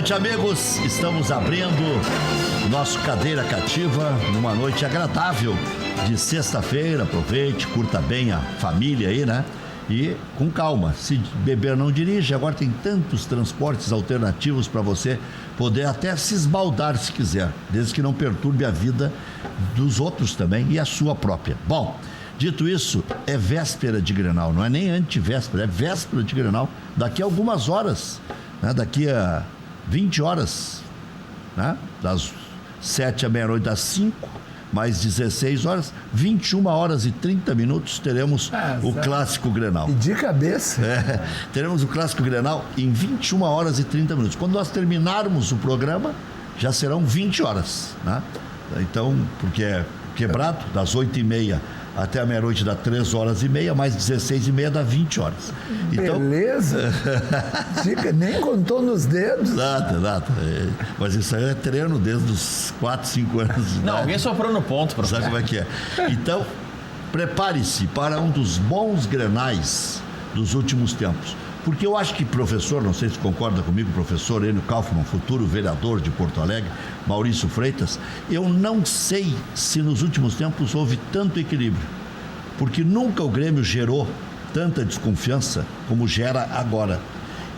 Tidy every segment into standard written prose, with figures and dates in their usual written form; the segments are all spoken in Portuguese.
noite, amigos. Estamos abrindo nosso Cadeira Cativa numa noite agradável de sexta-feira. Aproveite, curta bem a família aí, né? E com calma. Se beber, não dirige. Agora tem tantos transportes alternativos para você poder até se esbaldar se quiser, desde que não perturbe a vida dos outros também e a sua própria. Bom, dito isso, é véspera de Grenal, não é nem antivéspera, é véspera de Grenal. Daqui a algumas horas, né? Daqui a 20 horas, né? Das 7 à meia-noite, das 5, mais 16 horas, 21 horas e 30 minutos, teremos o Clássico Grenal. E de cabeça. Teremos o Clássico Grenal em 21 horas e 30 minutos. Quando nós terminarmos o programa, já serão 20 horas, né? Então, porque é quebrado, das 8h30 até a meia-noite dá 3 horas e meia, mais 16h30 dá 20 horas. Então, beleza. Nem contou nos dedos. Nada. Mas isso aí é treino desde os 4, 5 anos de idade. Não, alguém soprou no ponto, professor. Sabe como é que é? Então, prepare-se para um dos bons grenais dos últimos tempos. Porque eu acho que, professor, não sei se concorda comigo, professor Enio Kaufmann, futuro vereador de Porto Alegre, Maurício Freitas, eu não sei se nos últimos tempos houve tanto equilíbrio. Porque nunca o Grêmio gerou tanta desconfiança como gera agora.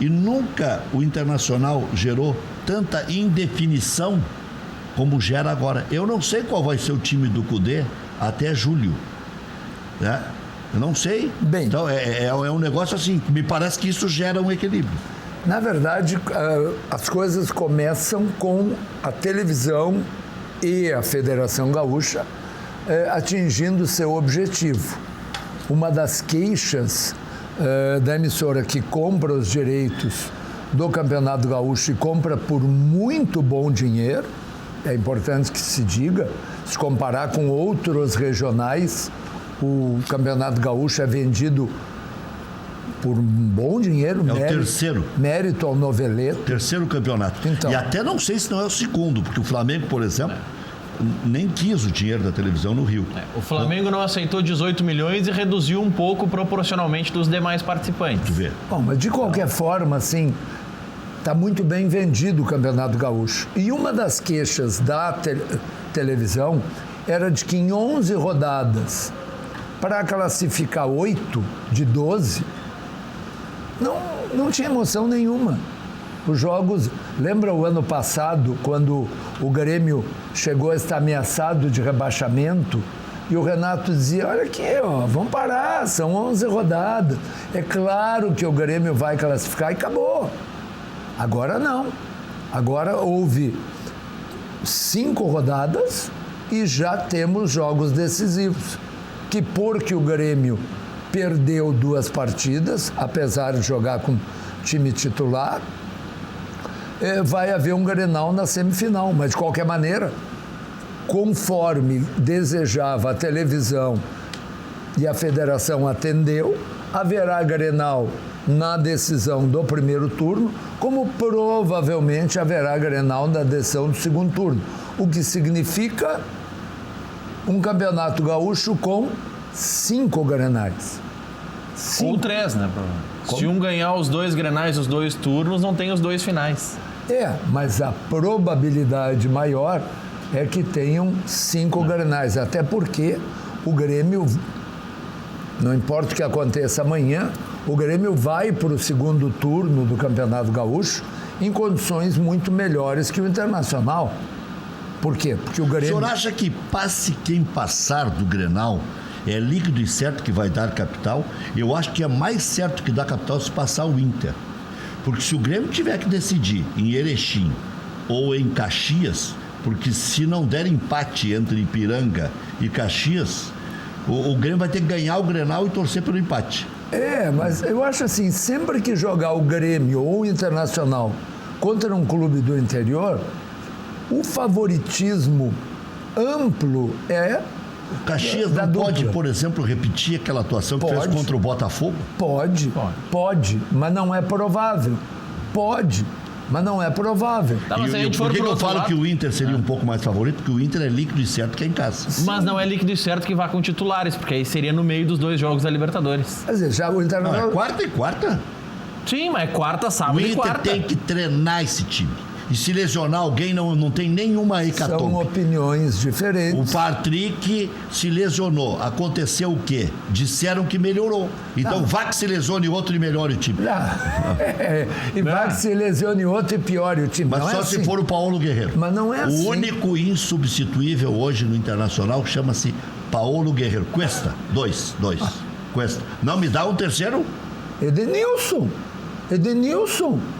E nunca o Internacional gerou tanta indefinição como gera agora. Eu não sei qual vai ser o time do Cudê até julho, né? Eu não sei. Bem, então é um negócio assim, me parece que isso gera um equilíbrio. Na verdade, as coisas começam com a televisão e a Federação Gaúcha atingindo seu objetivo. Uma das queixas da emissora que compra os direitos do Campeonato Gaúcho e compra por muito bom dinheiro, é importante que se diga, se comparar com outros regionais, o Campeonato Gaúcho é vendido por um bom dinheiro. É o terceiro. Mérito ao noveleto. Terceiro campeonato. Então, e até não sei se não é o segundo, porque o Flamengo, por exemplo, nem quis o dinheiro da televisão no Rio. O Flamengo não aceitou 18 milhões e reduziu um pouco proporcionalmente dos demais participantes. Bom, mas de qualquer forma, assim, está muito bem vendido o Campeonato Gaúcho. E uma das queixas da televisão era de que em 11 rodadas, para classificar 8 de 12, não tinha emoção nenhuma. Os jogos... Lembra o ano passado, quando o Grêmio chegou a estar ameaçado de rebaixamento, e o Renato dizia, olha aqui, vamos parar, são 11 rodadas. É claro que o Grêmio vai classificar e acabou. Agora não. Agora houve 5 rodadas e já temos jogos decisivos. Que porque o Grêmio perdeu 2 partidas, apesar de jogar com time titular, vai haver um Grenal na semifinal. Mas, de qualquer maneira, conforme desejava a televisão e a federação atendeu, haverá Grenal na decisão do primeiro turno, como provavelmente haverá Grenal na decisão do segundo turno. O que significa um Campeonato Gaúcho com 5 Grenais. Ou 3, né? Como? Se um ganhar os 2 Grenais, os 2 turnos, não tem os 2 finais. Mas a probabilidade maior é que tenham 5 Grenais. Até porque o Grêmio, não importa o que aconteça amanhã, o Grêmio vai para o segundo turno do Campeonato Gaúcho em condições muito melhores que o Internacional. Por quê? Porque o Grêmio... O senhor acha que passe quem passar do Grenal é líquido e certo que vai dar capital? Eu acho que é mais certo que dar capital se passar o Inter. Porque se o Grêmio tiver que decidir em Erechim ou em Caxias, porque se não der empate entre Ipiranga e Caxias, o Grêmio vai ter que ganhar o Grenal e torcer pelo empate. Mas eu acho assim, sempre que jogar o Grêmio ou o Internacional contra um clube do interior, o favoritismo amplo é o Caxias não pode, por exemplo, repetir aquela atuação que fez contra o Botafogo? Pode, mas não é provável. Pode, mas não é provável. Tá, mas por que eu falo que o Inter seria um pouco mais favorito? Porque o Inter é líquido e certo que é em casa. Mas não é líquido e certo que vá com titulares, porque aí seria no meio dos 2 jogos da Libertadores. Quer dizer, já o Internacional... Não, é quarta e quarta? Sim, mas é quarta, sábado e quarta. O Inter tem que treinar esse time. e se lesionar alguém não tem nenhuma hecatombe. São opiniões diferentes. O Patrick se lesionou. Aconteceu o quê? Disseram que melhorou. Então vai que se lesione outro e melhore o time. E vai que se lesione outro e piore o time. Mas não só é se assim. for o Paulo Guerreiro. Mas não é assim. O único insubstituível hoje no Internacional chama-se Paulo Guerreiro. Cuesta. Dois. Cuesta. Não me dá um terceiro? Edenilson.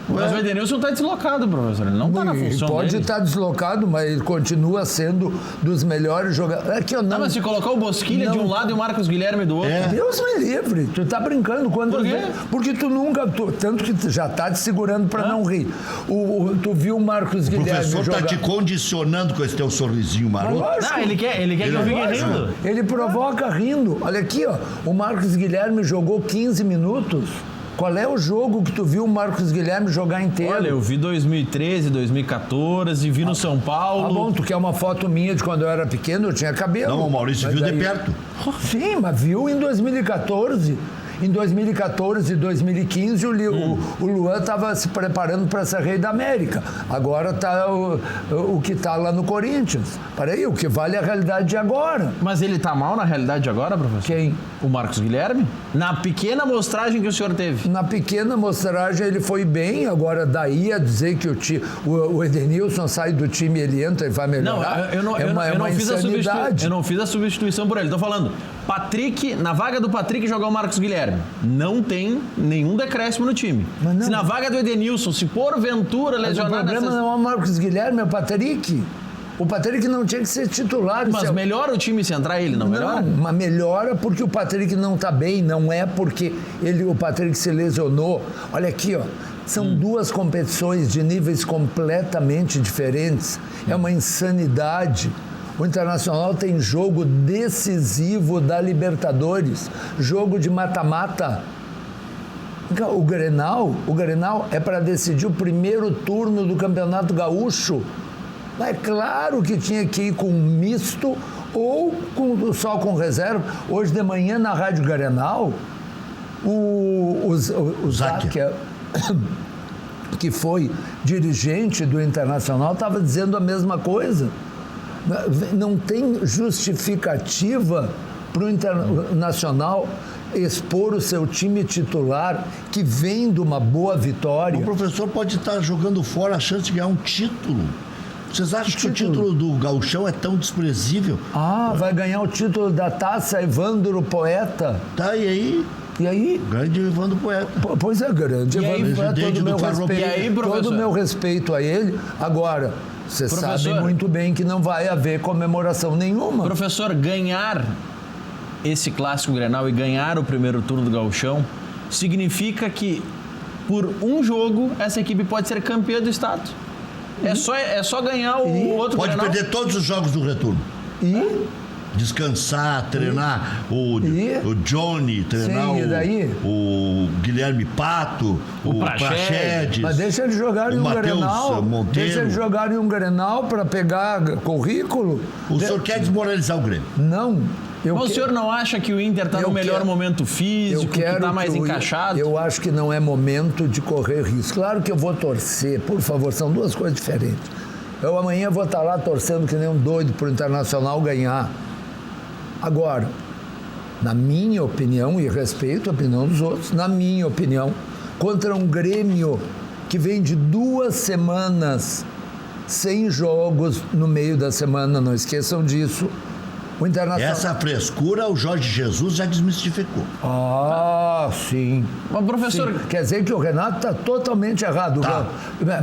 Mas o Edenilson está deslocado, professor. Ele não está na função Pode dele. estar deslocado, mas ele continua sendo dos melhores jogadores. Aqui, Não, mas se colocar o Bosquilha de um lado e o Marcos Guilherme do outro. Deus me livre, tu tá brincando. Por quê? Porque tu nunca. Tanto que tu já tá te segurando para não rir. Tu viu o Marcos O Guilherme professor jogar. está te condicionando com esse teu sorrisinho maroto. Lógico. Não, ele quer que eu fique rindo. Ele provoca rindo. Olha aqui, ó. O Marcos Guilherme jogou 15 minutos. Qual é o jogo que tu viu o Marcos Guilherme jogar inteiro? Olha, eu vi 2013, 2014, vi no São Paulo. Ah, bom, tu quer uma foto minha de quando eu era pequeno, eu tinha cabelo. Não, o Maurício Mas viu daí- de perto. Sim, mas viu em 2014. Em 2014 e 2015, o Luan estava se preparando para ser rei da América. Agora está o que está lá no Corinthians. Peraí, o que vale é a realidade de agora. Mas ele tá mal na realidade agora, professor? Quem? O Marcos Guilherme? Na pequena amostragem que o senhor teve. Na pequena amostragem ele foi bem, agora daí a dizer que o Edenilson sai do time e ele entra e vai melhorar. Não, eu não fiz insanidade. eu não fiz a substituição por ele. Tô falando, Patrick, na vaga do Patrick jogar o Marcos Guilherme. Não tem nenhum decréscimo no time. Mas não. Se na vaga do Edenilson, se porventura Mas o lesionar problema não é o Marcos Guilherme, é o Patrick. O Patrick não tinha que ser titular. Mas melhora o time se entrar ele, não melhora? Não, mas melhora porque o Patrick não está bem, não é porque o Patrick se lesionou. Olha aqui, ó, são duas competições de níveis completamente diferentes. É uma insanidade. O Internacional tem jogo decisivo da Libertadores, jogo de mata-mata. O Grenal é para decidir o primeiro turno do Campeonato Gaúcho. Mas é claro que tinha que ir com misto ou só com reserva. Hoje de manhã na Rádio Grenal, o Záquia, que foi dirigente do Internacional, estava dizendo a mesma coisa. Não tem justificativa para o Internacional expor o seu time titular, que vem de uma boa vitória. O professor pode estar jogando fora a chance de ganhar um título. Vocês acham que o título do Gauchão é tão desprezível? Vai ganhar o título da Taça Evandro Poeta. Tá, e aí? E aí? Grande Evandro Poeta. Pois é, grande E aí, Evandro Poeta, presidente do Farroupilha. E aí, professor? todo o meu respeito a ele. Agora, você Professor, sabe muito bem que não vai haver comemoração nenhuma. Professor, ganhar esse clássico Grenal e ganhar o primeiro turno do Gauchão significa que, por um jogo, essa equipe pode ser campeã do estado. É só ganhar o outro Pode Grenal. perder todos os jogos do retorno. E Descansar, treinar o Johnny, treinar Sim, e daí? o Guilherme Pato, o Praxedes. Mas deixa eles jogarem o um Matheus Grenal. Monteiro. Deixa eles jogarem um Grenal para pegar currículo. O senhor quer desmoralizar o Grêmio? Não. Mas o senhor não acha que o Inter está no melhor momento físico, que está mais encaixado? Eu acho que não é momento de correr risco. Claro que eu vou torcer, por favor, são duas coisas diferentes. Eu amanhã vou estar lá torcendo que nem um doido para o Internacional ganhar. Agora, na minha opinião, e respeito a opinião dos outros, na minha opinião, contra um Grêmio que vem de 2 semanas sem jogos no meio da semana, não esqueçam disso. O Internacional... Essa frescura o Jorge Jesus já desmistificou. Sim. Mas, professor... Sim. Quer dizer que o Renato está totalmente errado. Tá.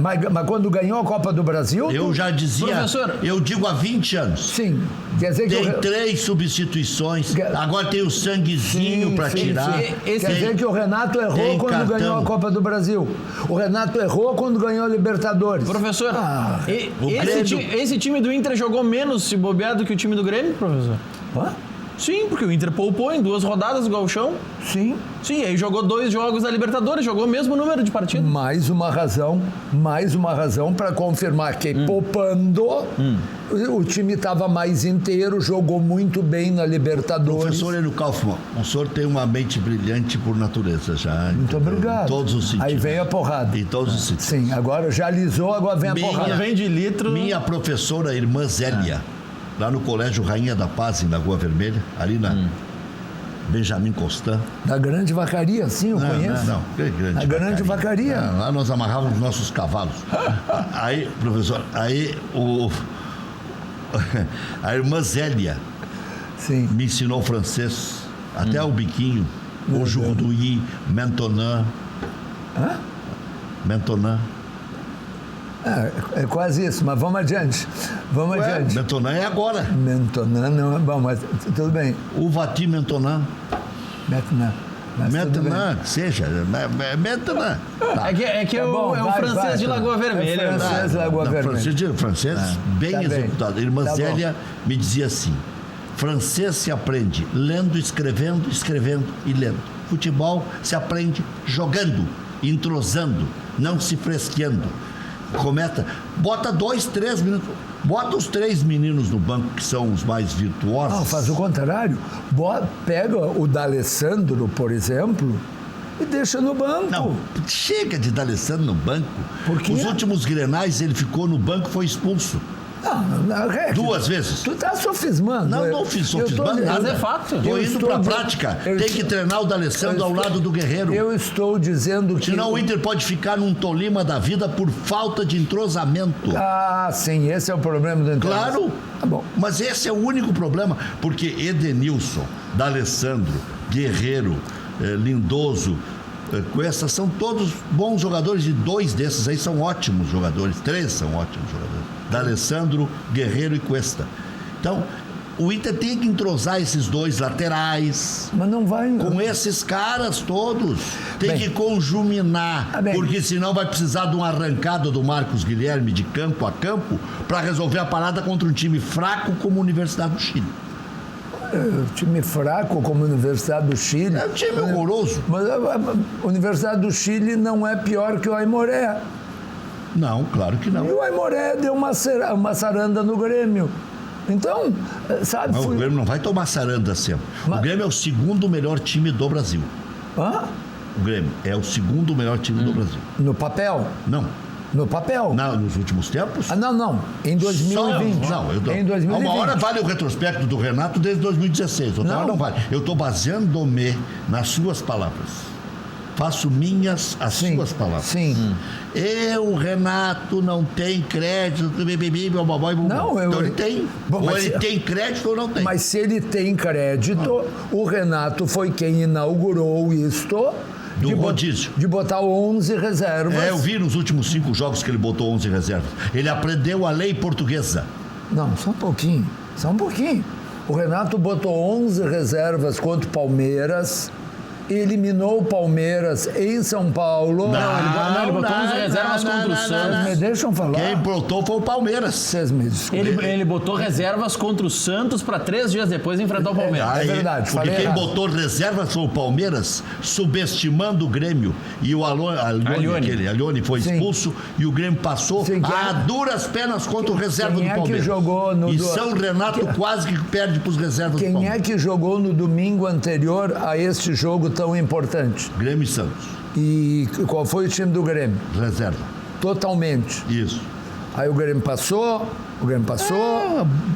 Mas quando ganhou a Copa do Brasil... Eu já dizia, Professor... eu digo há 20 anos. Sim. Quer dizer que Tem 3 substituições, agora tem o sanguezinho para tirar. Quer dizer que o Renato errou quando ganhou a Copa do Brasil. O Renato errou quando ganhou a Libertadores. Professor, esse Grêmio... time do Inter jogou menos se bobear do que o time do Grêmio, professor? Hã? Sim, porque o Inter poupou em 2 rodadas do Gauchão. Sim. Sim, aí jogou 2 jogos da Libertadores, jogou o mesmo número de partidas. Mais uma razão para confirmar que poupando, o time estava mais inteiro, jogou muito bem na Libertadores. Professor Enio Kaufmann, o senhor tem uma mente brilhante por natureza já. Muito obrigado. Em todos os sentidos. Aí vem a porrada. Em todos os sentidos. Sim, agora já alisou, agora vem a porrada. Vem de litro. Minha professora, irmã Zélia, lá no Colégio Rainha da Paz, em Lagoa Vermelha, ali na Benjamin Constant. Da Grande Vacaria, sim, eu conheço. Não, que grande A Grande Vacaria. Lá nós amarrávamos nossos cavalos. Aí, professor, a irmã Zélia Sim. me ensinou francês, até o biquinho, aujourd'hui, maintenant. Hã? Maintenant. É quase isso, mas vamos adiante. Vamos adiante. Maintenant é agora. Mentonan não é bom, mas tudo bem. O Vati maintenant. Maintenant. Mas tudo bem. Maintenant, seja. Maintenant. Tá. É que Tá bom, é o vai, francês de Lagoa Vermelha. É francês de Lagoa Não, Vermelha. francês bem tá executado. bem. Irmã Tá Zélia me dizia assim: francês se aprende lendo, escrevendo e lendo. Futebol se aprende jogando, entrosando, não se fresqueando. Bota 2, 3 minutos. Bota os 3 meninos no banco que são os mais virtuosos. Não, faz o contrário. Pega o D'Alessandro, por exemplo, e deixa no banco. Não, chega de D'Alessandro no banco. Por quê? Os últimos Grenais ele ficou no banco e foi expulso. Não, 2 vezes. Tu tá sofismando. Não fiz sofismando nada. Mas é fato. Tô indo pra prática. Tem que treinar o D'Alessandro ao lado do Guerreiro. Eu estou dizendo que... Senão o Inter pode ficar num Tolima da vida por falta de entrosamento. Ah, sim, esse é o problema do Inter. Claro. Tá bom. Mas esse é o único problema. Porque Edenilson, D'Alessandro, Guerreiro, Lindoso, Cuesta, são todos bons jogadores, e 2 desses aí são ótimos jogadores. 3 são ótimos jogadores. D'Alessandro, Guerreiro e Cuesta. Então, o Inter tem que entrosar esses 2 laterais. Mas não vai... Com esses caras todos. Tem que conjuminar. Porque senão vai precisar de uma arrancada do Marcos Guilherme de campo a campo para resolver a parada contra um time fraco como a Universidade do Chile. Time fraco como a Universidade do Chile. É um time horroroso. Mas a Universidade do Chile não é pior que o Aimoré. Não, claro que não. E o Aimoré deu uma saranda no Grêmio. Então, sabe... Mas o Grêmio não vai tomar saranda sempre. O Grêmio é o 2º melhor time do Brasil. Hã? O Grêmio é o 2º melhor time do Brasil. No papel? Não. No papel? Nos últimos tempos? Não. Em 2020. Em 2020. Uma hora vale o retrospecto do Renato desde 2016. Outra hora não vale. Eu estou baseando-me nas suas palavras. Faço minhas as suas palavras. Sim. Renato, não tem crédito. Não, então ele tem. Bom, ou ele tem crédito ou não tem. Mas se ele tem crédito, o Renato foi quem inaugurou isto. Do rodízio. De botar 11 reservas. Eu vi nos últimos 5 jogos que ele botou 11 reservas. Ele aprendeu a lei portuguesa. Não, só um pouquinho. O Renato botou 11 reservas contra o Palmeiras, eliminou o Palmeiras em São Paulo. Ele botou 11 reservas contra o Santos. Me deixam falar. Quem botou foi o Palmeiras. Vocês me desculpem. Ele botou reservas contra o Santos para 3 dias depois enfrentar o Palmeiras. É verdade, porque quem errado. botou reservas foi o Palmeiras, subestimando o Grêmio. E o Alhone foi expulso e o Grêmio passou a duras penas contra o reserva do Palmeiras. Que jogou no São Renato quase que perde para os reservas do Palmeiras. Quem é que jogou no domingo anterior a este jogo tão importante? Grêmio e Santos. E qual foi o time do Grêmio? Reserva. Totalmente. Isso. Aí o Grêmio passou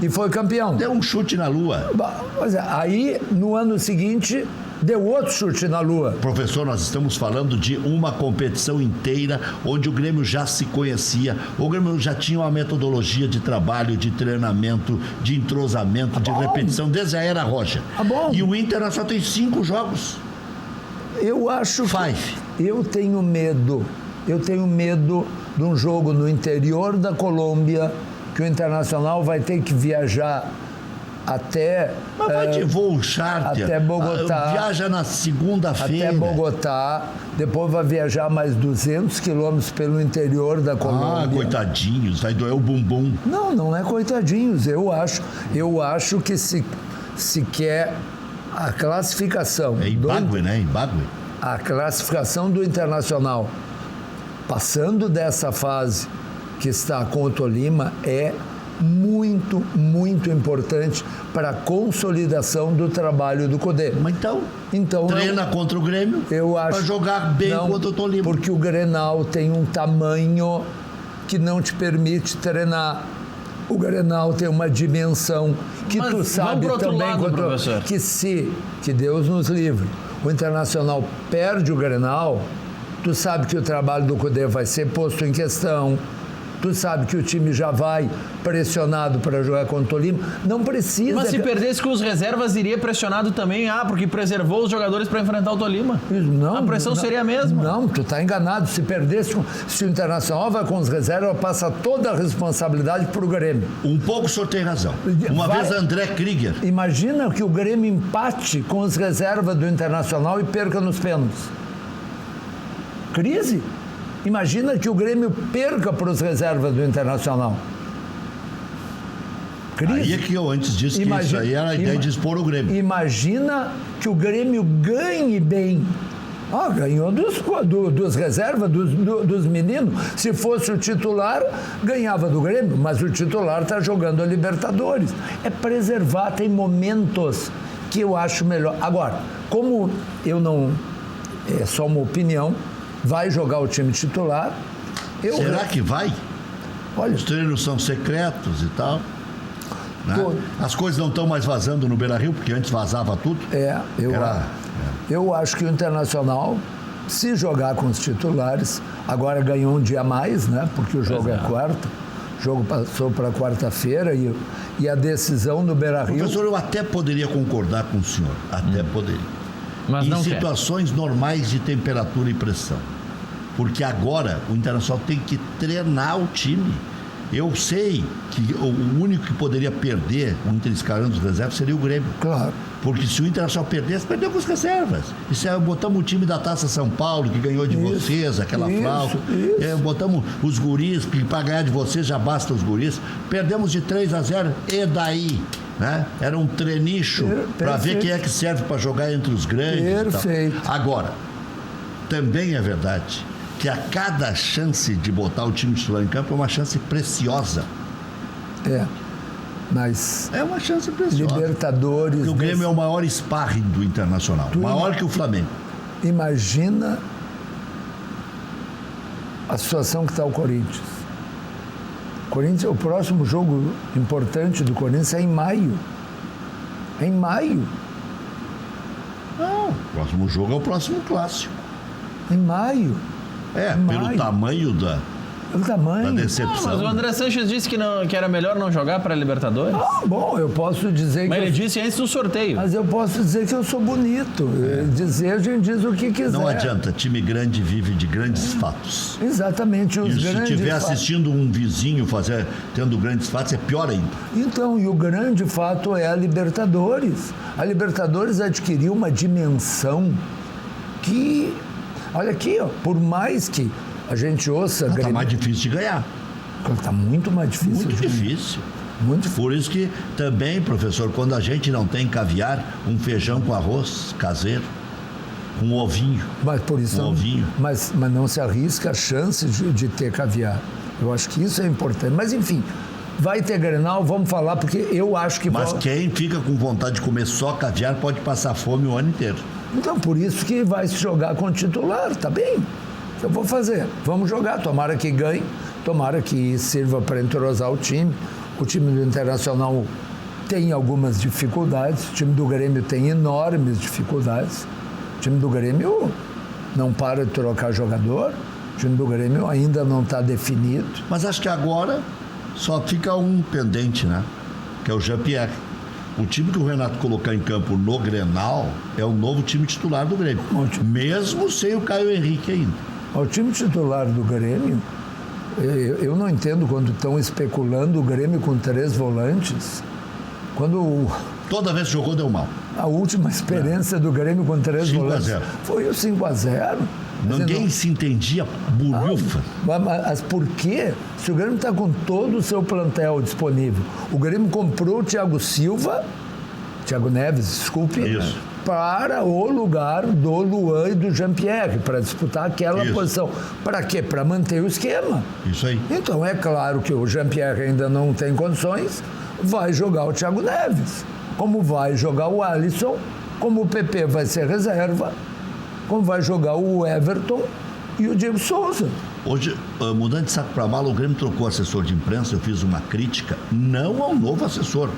e foi campeão. Deu um chute na lua. Pois é, aí no ano seguinte deu outro chute na lua. Professor, nós estamos falando de uma competição inteira onde o Grêmio já se conhecia, o Grêmio já tinha uma metodologia de trabalho, de treinamento, de entrosamento, de repetição, desde a era Rocha. E o Inter só tem 5 jogos. Eu acho que eu tenho medo de um jogo no interior da Colômbia, que o Internacional vai ter que viajar até... Mas vai de voo charter. Até Bogotá. Viaja na segunda-feira. Até Bogotá. Depois vai viajar mais 200 quilômetros pelo interior da Colômbia. Coitadinhos, vai doer o bumbum. Não é coitadinhos. Eu acho que se se quer a classificação. É Ibagué, né? Ibagué. A classificação do Internacional, passando dessa fase que está com o Tolima, é muito, muito importante para a consolidação do trabalho do Cudê. Mas então treina contra o Grêmio para jogar bem contra o Tolima. Porque o Grenal tem um tamanho que não te permite treinar. O Grenal tem uma dimensão que tu sabe também, professor. que Deus nos livre, o Internacional perde o Grenal, tu sabe que o trabalho do Cudê vai ser posto em questão. Tu sabe que o time já vai pressionado para jogar contra o Tolima. Não precisa... Mas se perdesse com os reservas, iria pressionado também? Porque preservou os jogadores para enfrentar o Tolima. Não, a pressão seria a mesma. Não, tu está enganado. Se perdesse, se o Internacional vai com os reservas, passa toda a responsabilidade para o Grêmio. Um pouco o senhor tem razão. Uma vez André Krieger. Imagina que o Grêmio empate com os reservas do Internacional e perca nos pênaltis. Crise? Imagina que o Grêmio perca para os reservas do Internacional. Crise. Aí é que eu antes disse que isso aí era a ideia de expor o Grêmio. Imagina que o Grêmio ganhe bem. Ganhou dos reservas, dos meninos. Se fosse o titular, ganhava do Grêmio. Mas o titular está jogando a Libertadores. É preservar, tem momentos que eu acho melhor. Agora, como eu não... É só uma opinião... Vai jogar o time titular. Será que vai? Olha, os treinos são secretos e tal. Né? As coisas não estão mais vazando no Beira-Rio, porque antes vazava tudo. Eu acho que o Internacional, se jogar com os titulares, agora ganhou um dia a mais, né? Porque o jogo é quarta. O jogo passou para quarta-feira e a decisão do Beira-Rio... Professor, eu até poderia concordar com o senhor. Até poderia. Mas em situações normais de temperatura e pressão. Porque agora o Internacional tem que treinar o time. Eu sei que o único que poderia perder o Inter escalando os reservas seria o Grêmio. Claro. Porque se o Internacional perdesse, perdeu com as reservas. E se botamos o time da Taça São Paulo, que ganhou de vocês, aquela flauta. Botamos os guris, que para ganhar de vocês já basta os guris. Perdemos de 3-0, e daí? Né? Era um trenicho para ver quem é que serve para jogar entre os grandes. Perfeito. E tal. Agora, também é verdade que a cada chance de botar o time titular em campo é uma chance preciosa. Mas é uma chance preciosa. Libertadores... Porque o Grêmio é o maior sparring do Internacional. Maior que o Flamengo. Imagina a situação que está o Corinthians. O próximo jogo importante do Corinthians é em maio. É em maio. Não, o próximo jogo é o próximo clássico. Em maio. Pelo tamanho da decepção. Mas o André Sanches disse que era melhor não jogar para a Libertadores. Bom, eu posso dizer Mas ele disse antes do sorteio. Mas eu posso dizer que eu sou bonito. Dizer, a gente diz o que quiser. Não adianta, time grande vive de grandes fatos. Exatamente. E se estiver assistindo um vizinho tendo grandes fatos, é pior ainda. Então, e o grande fato é a Libertadores. A Libertadores adquiriu uma dimensão que... Olha aqui, por mais que a gente ouça... Está mais difícil de ganhar. Está muito mais difícil. Muito difícil. Por isso que também, professor, quando a gente não tem caviar, um feijão com arroz caseiro, um ovinho. Mas por isso ovinho. Mas não se arrisca a chance de ter caviar. Eu acho que isso é importante. Mas enfim, vai ter Grenal, vamos falar, porque eu acho que... Mas quem fica com vontade de comer só caviar pode passar fome o ano inteiro. Então, por isso que vai se jogar com o titular, tá bem? Eu vou fazer. Vamos jogar, tomara que ganhe, tomara que sirva para entrosar o time. O time do Internacional tem algumas dificuldades, o time do Grêmio tem enormes dificuldades. O time do Grêmio não para de trocar jogador, o time do Grêmio ainda não está definido. Mas acho que agora só fica um pendente, né? Que é o Jean-Pierre. O time que o Renato colocar em campo no Grenal é o novo time titular do Grêmio. Mesmo sem o Caio Henrique ainda. O time titular do Grêmio, eu não entendo quando estão especulando o Grêmio com 3 volantes. Toda vez que jogou, deu mal. A última experiência do Grêmio com 3 volantes foi o 5-0. Ninguém se entendia bulhufa. Mas por quê? Se o Grêmio está com todo o seu plantel disponível, o Grêmio comprou o Thiago Silva Thiago Neves, desculpe, Isso. para o lugar do Luan e do Jean-Pierre, para disputar aquela Isso. posição. Para quê? Para manter o esquema. Isso aí. Então é claro que o Jean-Pierre ainda não tem condições, vai jogar o Thiago Neves, como vai jogar o Alisson, como o PP vai ser reserva, como vai jogar o Everton e o Diego Souza. Hoje, mudando de saco para mala, o Grêmio trocou assessor de imprensa, eu fiz uma crítica, não ao novo assessor.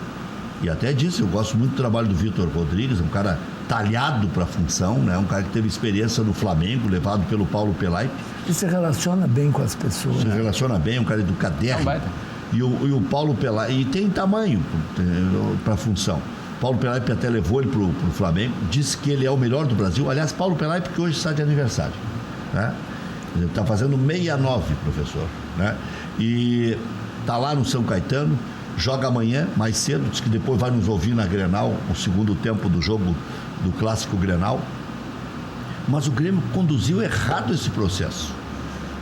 E até disse, eu gosto muito do trabalho do Vitor Rodrigues, um cara talhado para a função, né? Um cara que teve experiência no Flamengo, levado pelo Paulo Pelaipe. E se relaciona bem com as pessoas. Se relaciona bem, um cara educadérrimo. E o Paulo Pelaipe, e tem tamanho para a função. Paulo Pelaipe até levou ele para o Flamengo, disse que ele é o melhor do Brasil. Aliás, Paulo Pelaipe que hoje está de aniversário, né? Ele está fazendo 69, professor, né? E está lá no São Caetano, joga amanhã, mais cedo, diz que depois vai nos ouvir na Grenal, o segundo tempo do jogo do Clássico Grenal. Mas o Grêmio conduziu errado esse processo.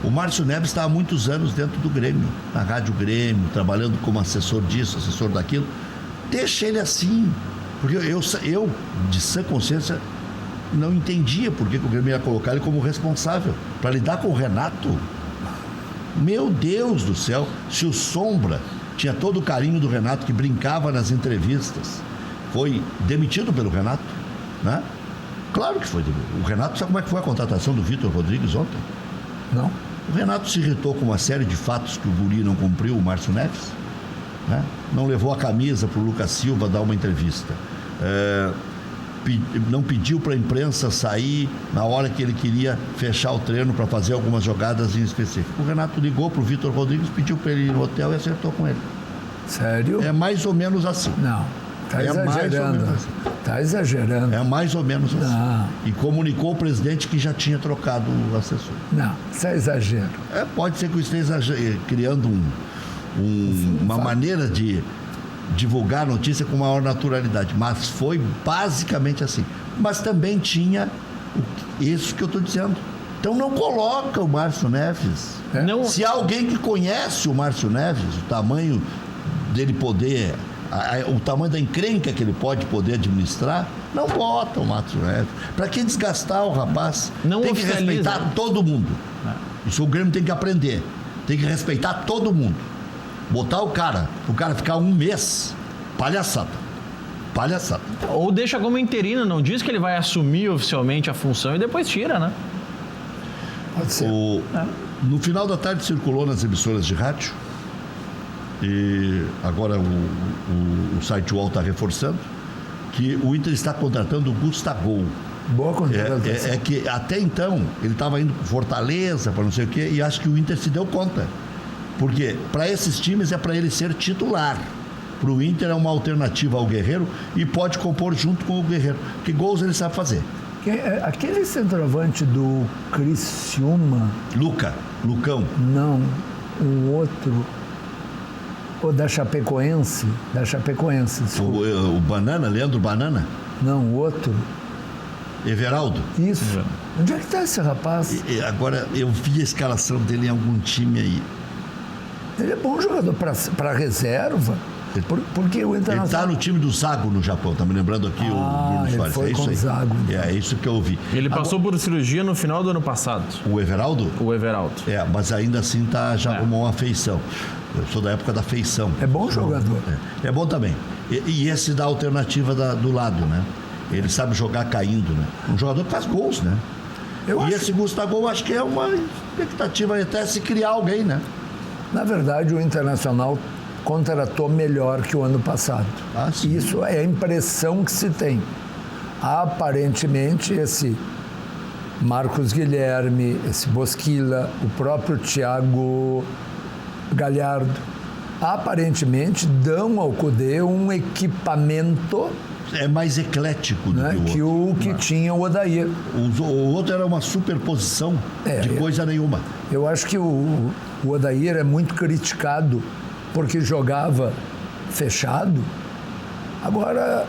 O Márcio Neves está há muitos anos dentro do Grêmio, na Rádio Grêmio, trabalhando como assessor disso, assessor daquilo. Deixa ele assim, porque eu de sã consciência, não entendia por que o Grêmio ia colocar ele como responsável para lidar com o Renato. Meu Deus do céu, se o Sombra tinha todo o carinho do Renato, que brincava nas entrevistas, foi demitido pelo Renato, né? Claro que foi demitido. O Renato, sabe como é que foi a contratação do Vitor Rodrigues ontem? Não. O Renato se irritou com uma série de fatos que o guri não cumpriu, o Márcio Neves, né? Não levou a camisa para o Lucas Silva dar uma entrevista. Não pediu para a imprensa sair na hora que ele queria fechar o treino para fazer algumas jogadas em específico. O Renato ligou para o Vitor Rodrigues, pediu para ele ir no hotel e acertou com ele. Sério? É mais ou menos assim. Não, está exagerando. Está exagerando. É mais ou menos assim. Não. E comunicou o presidente que já tinha trocado o assessor. Não, isso é exagero. Pode ser que eu esteja criando uma maneira de divulgar a notícia com maior naturalidade, mas foi basicamente assim. Mas também tinha isso que eu estou dizendo. Então não coloca o Márcio Neves. Não. Se há alguém que conhece o Márcio Neves, o tamanho dele poder, o tamanho da encrenca que ele pode poder administrar, não bota o Márcio Neves. Para que desgastar o rapaz? Não tem que oficializa. respeitar todo mundo. Isso o Grêmio tem que aprender. Tem que respeitar todo mundo. Botar o cara ficar um mês, palhaçada. Ou deixa como interino, não diz que ele vai assumir oficialmente a função e depois tira, né? Pode ser. No final da tarde circulou nas emissoras de rádio, e agora o site UOL está reforçando, que o Inter está contratando o Gustavo. Boa contratação. É que até então ele estava indo para Fortaleza, para não sei o quê, e acho que o Inter se deu conta. Porque para esses times é para ele ser titular. Para o Inter é uma alternativa ao Guerreiro e pode compor junto com o Guerreiro. Que gols ele sabe fazer? Aquele centroavante do Criciúma. Lucão. Não, um outro. O da Chapecoense. Desculpa. O Banana, Leandro Banana? Não, o outro. Everaldo. Isso. Onde é que está esse rapaz? Agora, eu vi a escalação dele em algum time aí. Ele é bom jogador para reserva. Porque o Internacional... Ele está no time do Zago no Japão, tá me lembrando aqui o Bruno Soares. Foi com o Zago. Então. É isso que eu ouvi. Ele passou por cirurgia no final do ano passado. O Everaldo? O Everaldo. Mas ainda assim já arrumou uma feição. Eu sou da época da feição. É bom jogador. É bom também. E esse dá alternativa do lado, né? Ele sabe jogar caindo, né? Um jogador que faz gols, né? Esse Gustavo, acho que é uma expectativa até se criar alguém, né? Na verdade, o Internacional contratou melhor que o ano passado. Isso é a impressão que se tem. Aparentemente, esse Marcos Guilherme, esse Bosquila, o próprio Thiago Galhardo, aparentemente dão ao Cudê um equipamento... É mais eclético do que o que tinha o Odair. O outro era uma superposição de coisa nenhuma. Eu acho que o Odair é muito criticado porque jogava fechado. Agora,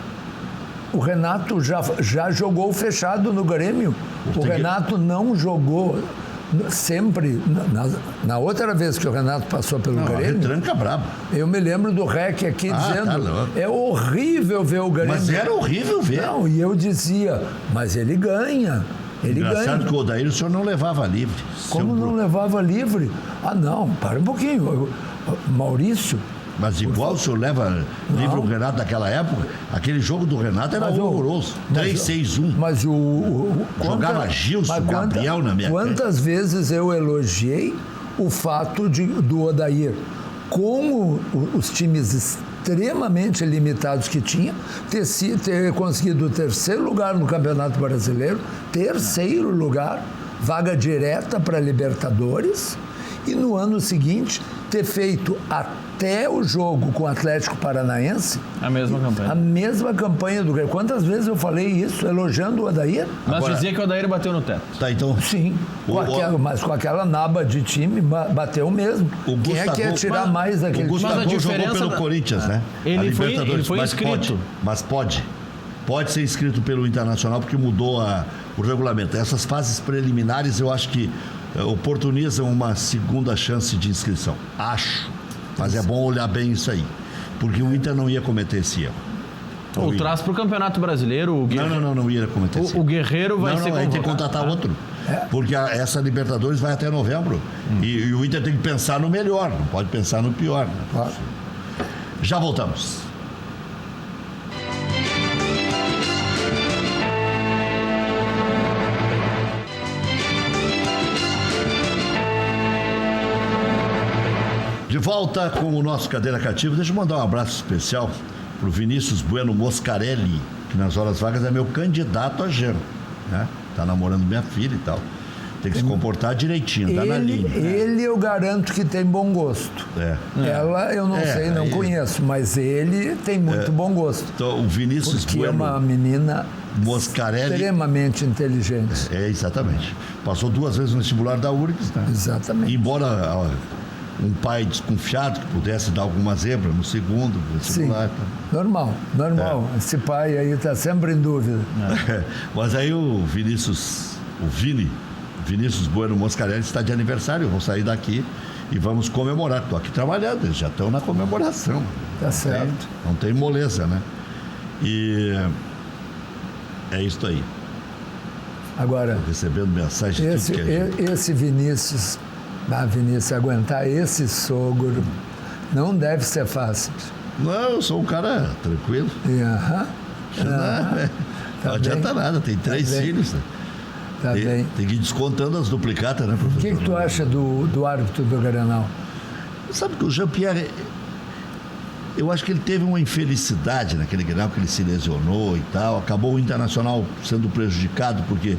o Renato já jogou fechado no Grêmio. O Renato não jogou sempre, na outra vez que o Renato passou pelo Grêmio, retranca brabo. eu me lembro do REC aqui dizendo, tá louco. é horrível ver o Grêmio. Mas era horrível ver. Não, e eu dizia, mas ele ganha. Ele Engraçado ganha. que o Odair o senhor não levava livre. Como não levava livre? Ah, não, para um pouquinho. Maurício... Mas igual o senhor leva livre o Renato daquela época, aquele jogo do Renato era horroroso. 3-6-1. Mas Jogava Gilson, Gabriel na minha frente. Quantas vezes eu elogiei o fato do Odair, com os times extremamente limitados que tinha, ter conseguido o 3º lugar no Campeonato Brasileiro, 3º lugar, vaga direta para Libertadores, e no ano seguinte ter feito até o jogo com o Atlético Paranaense A mesma campanha. a mesma campanha do Grêmio. Quantas vezes eu falei isso, elogiando o Odair? Mas Agora- dizia que o Odair bateu no teto. Tá, então. Sim, mas com aquela naba de time, bateu mesmo. Quem é que ia tirar mais daquele O Gustavo Mas a jogou diferença pelo da- Corinthians, né? Ele A foi Libertadores, mas inscrito. Pode ser inscrito pelo Internacional, porque mudou o regulamento. Essas fases preliminares, eu acho que oportunizam uma segunda chance de inscrição. Acho. Mas é bom olhar bem isso aí. Porque o Inter não ia cometer esse erro. Ou traz para o Campeonato Brasileiro o Guerreiro. Não ia cometer esse erro. O Guerreiro vai ser Não, aí tem que convocado. contratar outro. Porque essa Libertadores vai até novembro. E o Inter tem que pensar no melhor, não pode pensar no pior. Né? Claro. Já voltamos. De volta com o nosso Cadeira Cativa. Deixa eu mandar um abraço especial pro Vinícius Bueno Moscarelli, que nas horas vagas é meu candidato a genro, né? Tá namorando minha filha e tal. Tem que se comportar direitinho, dá na linha. Ele eu garanto que tem bom gosto. Ela eu não sei, não conheço, mas ele tem muito bom gosto. Então, o Vinícius Porque é Bueno uma menina Moscarelli. extremamente inteligente. Exatamente. Passou 2 vezes no vestibular da URGS, né? Exatamente. Embora um pai desconfiado que pudesse dar alguma zebra no segundo vestibular. Sim. Normal. Esse pai aí está sempre em dúvida. Mas aí o Vinícius Bueno Moscarelli está de aniversário. Eu vou sair daqui e vamos comemorar. Estou aqui trabalhando, eles já estão na comemoração. Tá certo. Não tem moleza, né? E é isso aí. Agora, Recebendo mensagem de tudo que é gente. esse Vinícius, aguentar esse sogro não deve ser fácil. Não, eu sou um cara tranquilo. Não adianta nada, tem 3 filhos. Né? Tá bem. Tem que ir descontando as duplicatas, né, O professor? que tu acha do árbitro do Grenal? Sabe que o Jean-Pierre, eu acho que ele teve uma infelicidade naquele Grenal, que ele se lesionou e tal. Acabou o Internacional sendo prejudicado, porque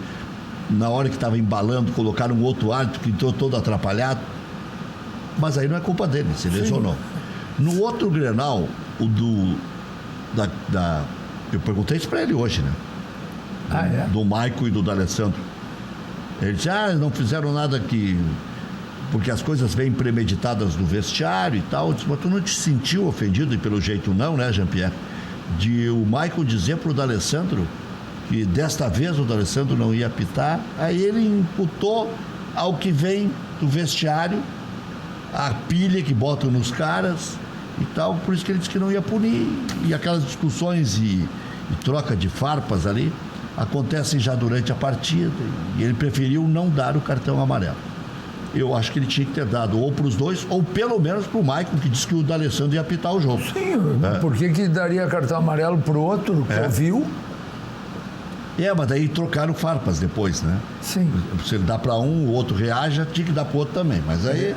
na hora que estava embalando, colocaram um outro árbitro que entrou todo atrapalhado. Mas aí não é culpa dele, se lesionou. No outro Grenal, eu perguntei isso para ele hoje, né? Do Maico e do D'Alessandro. Ele disse, não fizeram nada porque as coisas vêm premeditadas do vestiário e tal. Eu disse, mas tu não te sentiu ofendido, e pelo jeito não, né, Jean-Pierre? De o Maico dizer pro D'Alessandro que desta vez o D'Alessandro não ia apitar, aí ele imputou ao que vem do vestiário, a pilha que botam nos caras e tal, por isso que ele disse que não ia punir. E aquelas discussões e troca de farpas ali acontecem já durante a partida, e ele preferiu não dar o cartão amarelo. Eu acho que ele tinha que ter dado ou para os dois, ou pelo menos para o Maicon, que disse que o D'Alessandro ia apitar o jogo. Sim, por que daria cartão amarelo para o outro que ouviu? Mas daí trocaram farpas depois, né? Sim. Se ele dá para um, o outro reage, tinha que dar para o outro também. Mas aí.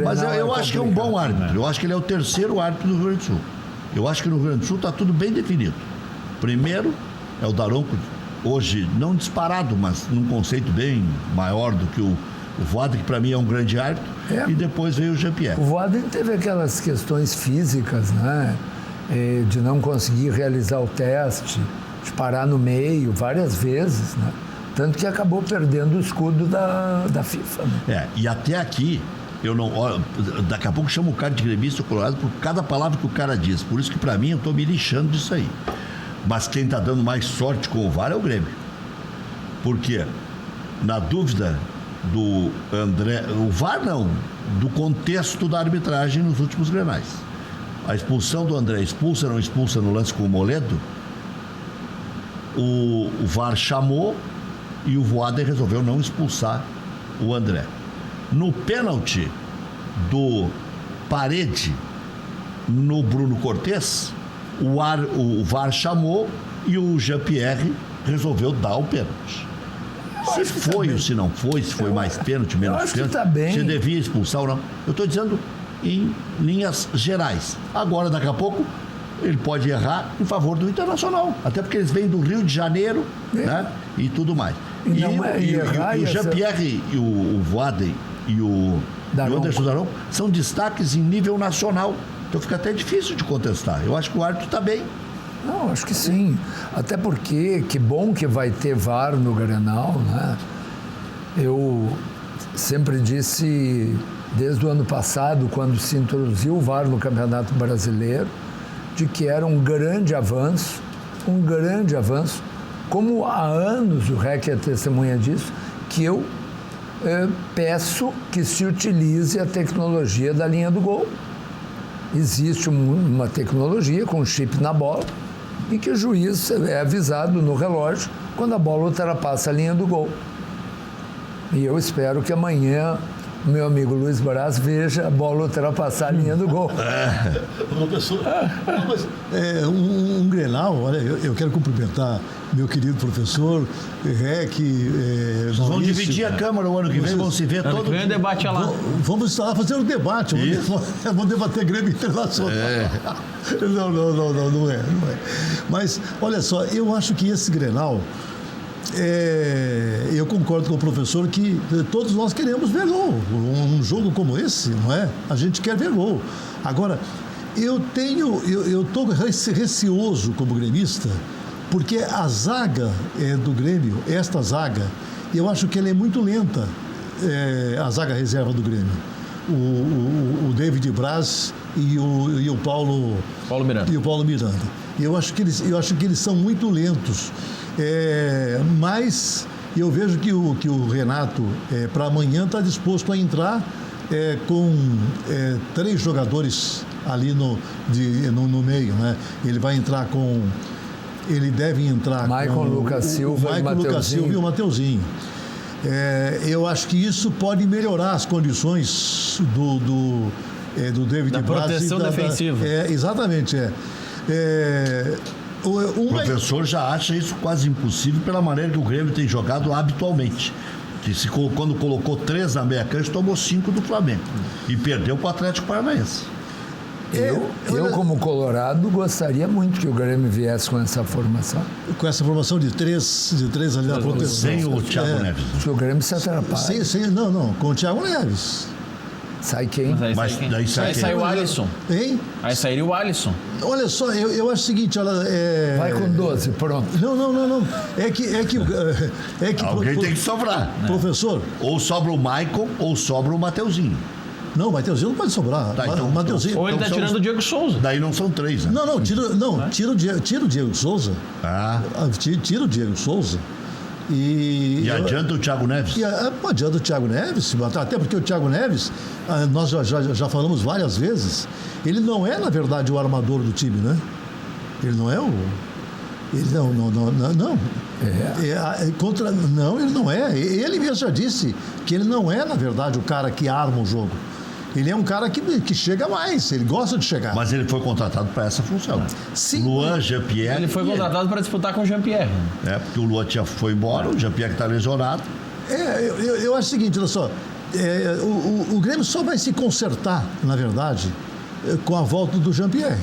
Mas eu acho que é um bom árbitro. Eu acho que ele é o 3º árbitro do Rio Grande do Sul. Eu acho que no Rio Grande do Sul está tudo bem definido. Primeiro é o Daronco, hoje não disparado, mas num conceito bem maior do que o Voaden, que para mim é um grande árbitro. E depois veio o Jean-Pierre. O Voaden teve aquelas questões físicas, né? De não conseguir realizar o teste, de parar no meio várias vezes, né? Tanto que acabou perdendo o escudo da FIFA. Né? E até aqui, eu não. Daqui a pouco chamo o cara de gremista colorado por cada palavra que o cara diz. Por isso que para mim eu estou me lixando disso aí. Mas quem está dando mais sorte com o VAR é o Grêmio. Por quê? Na dúvida do André, o VAR não, do contexto da arbitragem nos últimos Grenais. A expulsão do André, expulsa ou não expulsa no lance com o Moledo, o VAR chamou e o Voaden resolveu não expulsar o André. No pênalti do Parede no Bruno Cortez, o VAR chamou e o Jean-Pierre resolveu dar o pênalti. Se foi ou se não foi, se foi mais pênalti, menos pênalti, se devia expulsar ou não. Eu estou dizendo em linhas gerais. Agora, daqui a pouco, ele pode errar em favor do Internacional. Até porque eles vêm do Rio de Janeiro, né? E tudo mais. E o Jean-Pierre e o Voaden e o Anderson Daron são destaques em nível nacional. Então fica até difícil de contestar. Eu acho que o árbitro está bem. Não, acho que sim. Até porque, que bom que vai ter VAR no Grenal, né? Eu sempre disse, desde o ano passado, quando se introduziu o VAR no Campeonato Brasileiro, de que era um grande avanço, como há anos o REC é testemunha disso, que eu peço que se utilize a tecnologia da linha do gol. Existe uma tecnologia com chip na bola e que o juiz é avisado no relógio quando a bola ultrapassa a linha do gol. E eu espero que amanhã o meu amigo Luiz Braz veja a bola ultrapassar a linha do gol. Professor, um Grenal, olha, eu quero cumprimentar meu querido professor, REC, Vocês vão dividir a Câmara o ano que vem, vão se ver todo dia. Debate lá. Vamos estar lá fazendo um debate. Vamos debater Grêmio Internacional. Não é. Mas, olha só, eu acho que esse Grenal, eu concordo com o professor que todos nós queremos ver gol. Um jogo como esse, não é? A gente quer ver gol. Agora, eu estou receoso como gremista, porque a zaga do Grêmio, esta zaga, eu acho que ela é muito lenta, a zaga reserva do Grêmio. O David Braz e o Paulo Miranda. Eu acho que eles são muito lentos. Mas eu vejo que o Renato, para amanhã, está disposto a entrar com 3 jogadores ali no meio, né? Ele deve entrar com o Lucas Silva e o Mateuzinho. Eu acho que isso pode melhorar as condições do David Braz. Da proteção defensiva. Exatamente. O professor já acha isso quase impossível pela maneira que o Grêmio tem jogado habitualmente. Que quando colocou 3 na meia cancha, tomou 5 do Flamengo. E perdeu para o Atlético Paranaense. Eu, como colorado, gostaria muito que o Grêmio viesse com essa formação. Com essa formação de três ali na proteção. Sem o Thiago Neves. Que o Grêmio se atrapalha. Não, com o Thiago Neves. Sai quem? Daí sai o Alisson. Hein? Aí sairia o Alisson. Olha só, eu acho o seguinte, vai com 12, pronto. Não. É que alguém tem que sobrar. Professor. Ou sobra o Maicon, ou sobra o Mateuzinho. Não, o Mateuzinho não pode sobrar. Tá, então, Mateuzinho. Ou ele está tirando o Diego Souza. Daí não são 3, né? Tira o Diego Souza. Tira o Diego Souza. E adianta o Thiago Neves? Adianta o Thiago Neves, até porque o Thiago Neves, nós já falamos várias vezes, ele não é, na verdade, o armador do time, né? Ele não é o... Ele não. Ele não é. Ele mesmo já disse que ele não é, na verdade, o cara que arma o jogo. Ele é um cara que chega mais, ele gosta de chegar. Mas ele foi contratado para essa função. Sim. Luan, Jean-Pierre. Ele foi contratado para disputar com o Jean-Pierre. Porque o Luan foi embora, o Jean-Pierre está lesionado. Eu acho o seguinte, olha só. O Grêmio só vai se consertar, na verdade, com a volta do Jean-Pierre.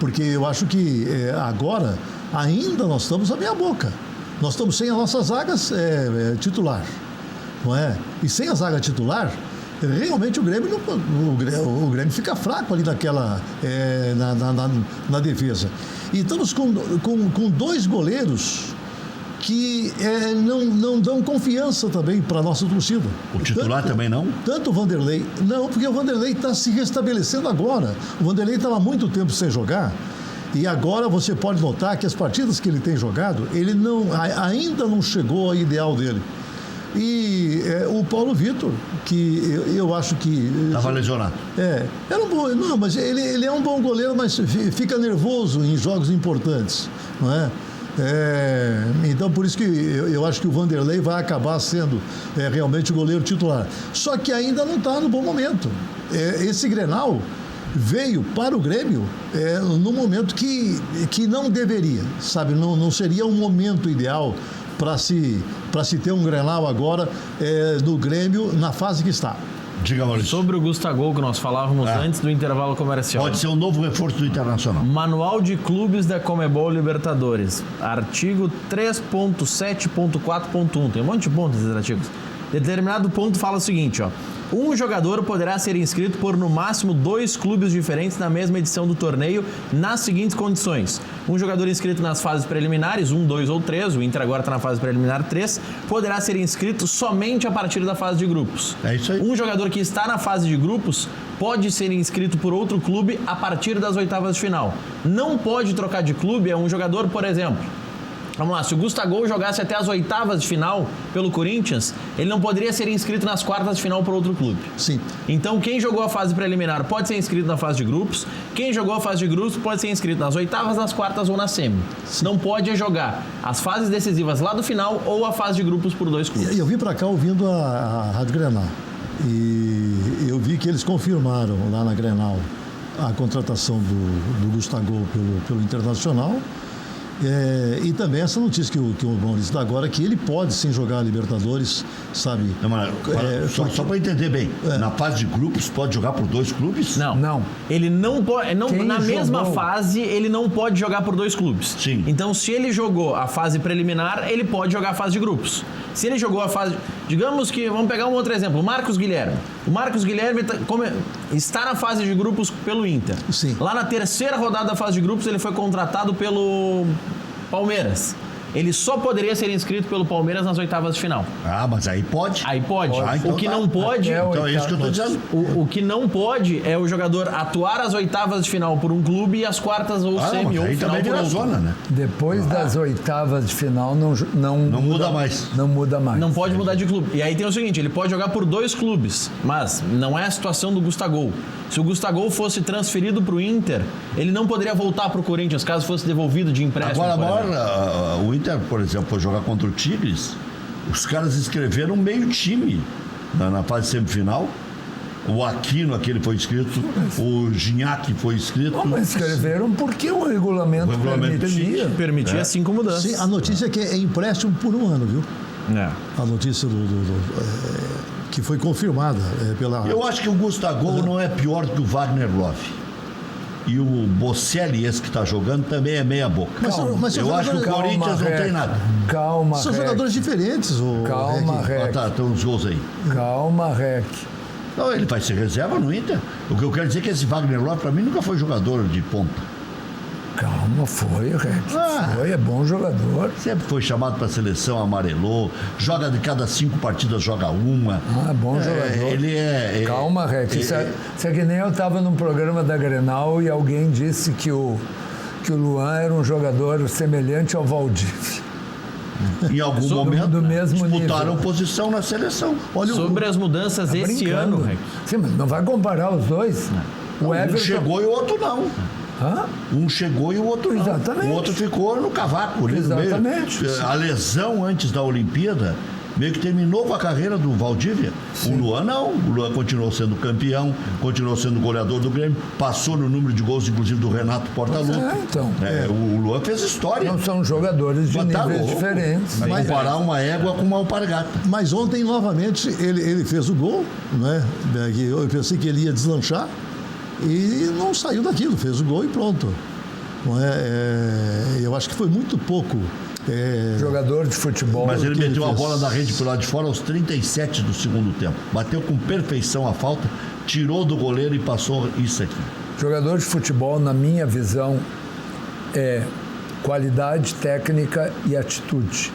Porque eu acho que agora ainda nós estamos à meia boca. Nós estamos sem as nossas zagas titular. Não é? E sem a zaga titular, realmente o Grêmio fica fraco ali na defesa. E estamos com 2 goleiros que não dão confiança também para a nossa torcida. O titular também não? Tanto o Vanderlei. Não, porque o Vanderlei está se restabelecendo agora. O Vanderlei estava há muito tempo sem jogar. E agora você pode notar que as partidas que ele tem jogado, ele ainda não chegou ao ideal dele. E o Paulo Vitor, que eu acho que... Estava lesionado. Era um bom... Não, mas ele é um bom goleiro, mas fica nervoso em jogos importantes, não é? Então, por isso que eu acho que o Vanderlei vai acabar sendo realmente o goleiro titular. Só que ainda não está no bom momento. Esse Grenal veio para o Grêmio no momento que não deveria, sabe? Não seria um momento ideal para se ter um Grenal agora do Grêmio na fase que está. Diga, Maurício. Sobre o Gustavo, que nós falávamos antes do intervalo comercial. Pode ser um novo reforço do Internacional. Manual de Clubes da Conmebol Libertadores. Artigo 3.7.4.1. Tem um monte de pontos nesses artigos. Determinado ponto fala o seguinte, ó. Um jogador poderá ser inscrito por no máximo 2 clubes diferentes na mesma edição do torneio nas seguintes condições. Um jogador inscrito nas fases preliminares, 1, 2 ou 3, o Inter agora está na fase preliminar 3, poderá ser inscrito somente a partir da fase de grupos. É isso aí. Um jogador que está na fase de grupos pode ser inscrito por outro clube a partir das oitavas de final. Não pode trocar de clube um jogador, por exemplo... Vamos lá, se o Gustavo jogasse até as oitavas de final pelo Corinthians, ele não poderia ser inscrito nas quartas de final por outro clube. Sim. Então, quem jogou a fase preliminar pode ser inscrito na fase de grupos. Quem jogou a fase de grupos pode ser inscrito nas oitavas, nas quartas ou na semi. Sim. Não pode jogar as fases decisivas lá do final ou a fase de grupos por 2 clubes. Eu vim para cá ouvindo a Rádio Grenal. E eu vi que eles confirmaram lá na Grenal a contratação do Gustavo pelo Internacional. E também essa notícia que o Maurício dá agora, que ele pode sim jogar a Libertadores, sabe? Não, mas, só para entender bem, na fase de grupos pode jogar por 2 clubes? Não. Ele não pode. Na mesma fase, ele não pode jogar por 2 clubes. Sim. Então, se ele jogou a fase preliminar, ele pode jogar a fase de grupos. Se ele jogou a fase... Digamos que... Vamos pegar um outro exemplo. O Marcos Guilherme. O Marcos Guilherme está na fase de grupos pelo Inter. Sim. Lá na terceira rodada da fase de grupos, ele foi contratado pelo Palmeiras. Ele só poderia ser inscrito pelo Palmeiras nas oitavas de final. Ah, mas aí pode? Aí pode. Então o que não pode... Então é isso que eu estou dizendo. O que não pode é o jogador atuar as oitavas de final por um clube e as quartas ou semi ou aí final também por vira outro. zona, né? Depois das oitavas de final, não muda mais. Não muda mais. Não pode mudar de clube. E aí tem o seguinte, ele pode jogar por 2 clubes, mas não é a situação do Gustavo. Se o Gustavo fosse transferido para o Inter, ele não poderia voltar para o Corinthians, caso fosse devolvido de empréstimo. Agora, o Inter, por exemplo, foi jogar contra o Tigres, os caras escreveram meio time na fase semifinal. O Aquino, aquele foi inscrito, o Gignac foi inscrito. Mas escreveram porque o regulamento permitia 5 mudanças. Sim, a notícia é que é empréstimo por 1 ano, viu? A notícia que foi confirmada pela... Eu acho que o Gustavo não é pior do que o Wagner Love. E o Bocelli, esse que está jogando, também é meia boca. Mas eu acho que o Corinthians não tem nada. Calma, São jogadores diferentes. Calma, Rec. Tem uns gols aí. Calma, Rec. Não, ele vai ser reserva no Inter. O que eu quero dizer é que esse Wagner Love, para mim, nunca foi jogador de ponta. Calma, foi, Rec. Foi, é bom jogador. Sempre foi chamado para a seleção, amarelou. Joga de cada 5 partidas, joga uma. Bom jogador. Ele é... Calma, Rec. Isso é que nem eu estava num programa da Grenal e alguém disse que o Luan era um jogador semelhante ao Valdívia. Em algum momento do mesmo disputaram nível. Posição na seleção. Olha sobre as mudanças esse ano, Rec. Sim, mas não vai comparar os dois. O Everton... Um chegou e o outro não. Um chegou e o outro não. Exatamente. O outro ficou no cavaco. Exatamente. A lesão antes da Olimpíada meio que terminou com a carreira do Valdívia. Sim. O Luan não. O Luan continuou sendo campeão, continuou sendo goleador do Grêmio, passou no número de gols, inclusive, do Renato Portaluppi. O Luan fez história. Não são jogadores de níveis diferentes. Vai comparar uma égua com uma alpargata. Mas ontem, novamente, ele fez o gol, né? Eu pensei que ele ia deslanchar e não saiu daquilo, fez o gol e pronto. Eu acho que foi muito pouco. Jogador de futebol. Mas ele meteu a bola na rede pelo lado de fora aos 37 do segundo tempo. Bateu com perfeição a falta, tirou do goleiro e passou isso aqui. Jogador de futebol, na minha visão, é qualidade técnica e atitude.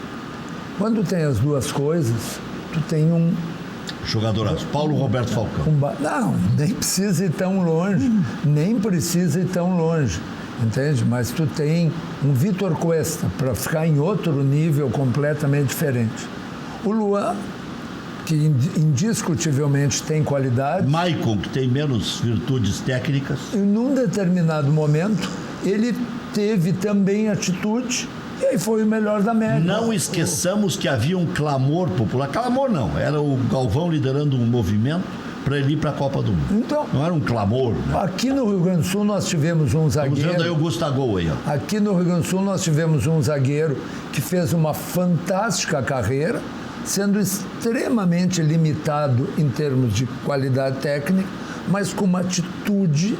Quando tem as duas coisas, tu tem um... Jogadoraço. Paulo Roberto Falcão. Não, nem precisa ir tão longe. Nem precisa ir tão longe. Entende? Mas tu tem um Vitor Cuesta para ficar em outro nível completamente diferente. O Luan que indiscutivelmente tem qualidade. Maicon, que tem menos virtudes técnicas. E num determinado momento, ele teve também atitude e aí foi o melhor da média. Não esqueçamos que havia um clamor popular. Clamor não, era o Galvão liderando um movimento para ele ir para a Copa do Mundo. Então, não era um clamor, né? Aqui no Rio Grande do Sul nós tivemos um zagueiro. Estamos vendo aí o Gustavo aí, ó. Aqui no Rio Grande do Sul nós tivemos um zagueiro que fez uma fantástica carreira, sendo extremamente limitado em termos de qualidade técnica, mas com uma atitude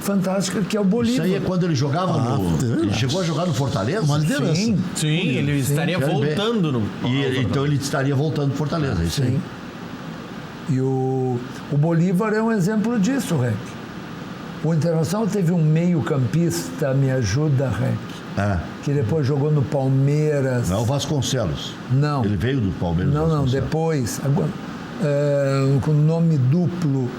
fantástica, que é o Bolívar. Isso aí é quando ele jogava ele chegou a jogar no Fortaleza? Uma liderança. Sim, ele estaria voltando no... Então ele estaria voltando no Fortaleza, isso aí. E o Bolívar é um exemplo disso, Rec. O Internacional teve um meio-campista, me ajuda, Rec, que depois jogou no Palmeiras. Não é o Vasconcelos. Não. Ele veio do Palmeiras. Não, depois. Agora, com nome duplo.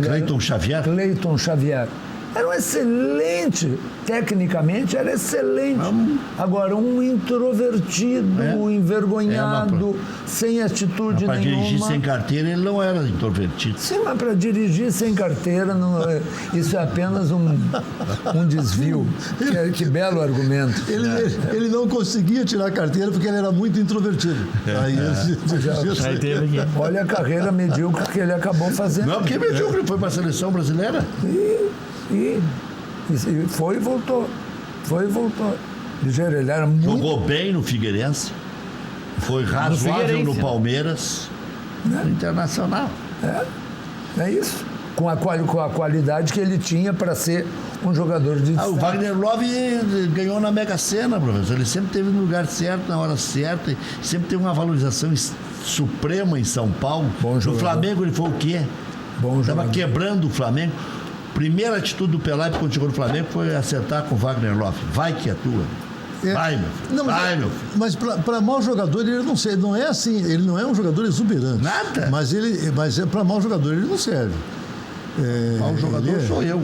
Cleiton Xavier? Cleiton Xavier. Era um excelente, tecnicamente era excelente. Agora, um introvertido, envergonhado, sem atitude para nenhuma. Para dirigir sem carteira, ele não era introvertido. Sim, mas para dirigir sem carteira, isso é apenas um desvio. Que belo argumento. Ele não conseguia tirar a carteira porque ele era muito introvertido. Olha a carreira medíocre que ele acabou fazendo. Não, porque medíocre, ele foi para a seleção brasileira. E foi e voltou. Ligeiro, ele era muito... Jogou bem no Figueirense. Foi razoável no Palmeiras. No Internacional. É isso. Com a qualidade que ele tinha para ser um jogador de destaque. O Wagner Love ganhou na Mega Sena, professor. Ele sempre esteve no lugar certo, na hora certa. Sempre teve uma valorização suprema em São Paulo. No Flamengo ele foi o quê? Estava quebrando o Flamengo. Primeira atitude do Pelé quando chegou no Flamengo foi acertar com o Wagner Love. Vai que é tua. Vai, meu filho. Vai, meu filho. Mas para mau jogador, ele não é assim. Ele não é um jogador exuberante. Nada. Mas para mau jogador, ele não serve. Mau jogador sou eu.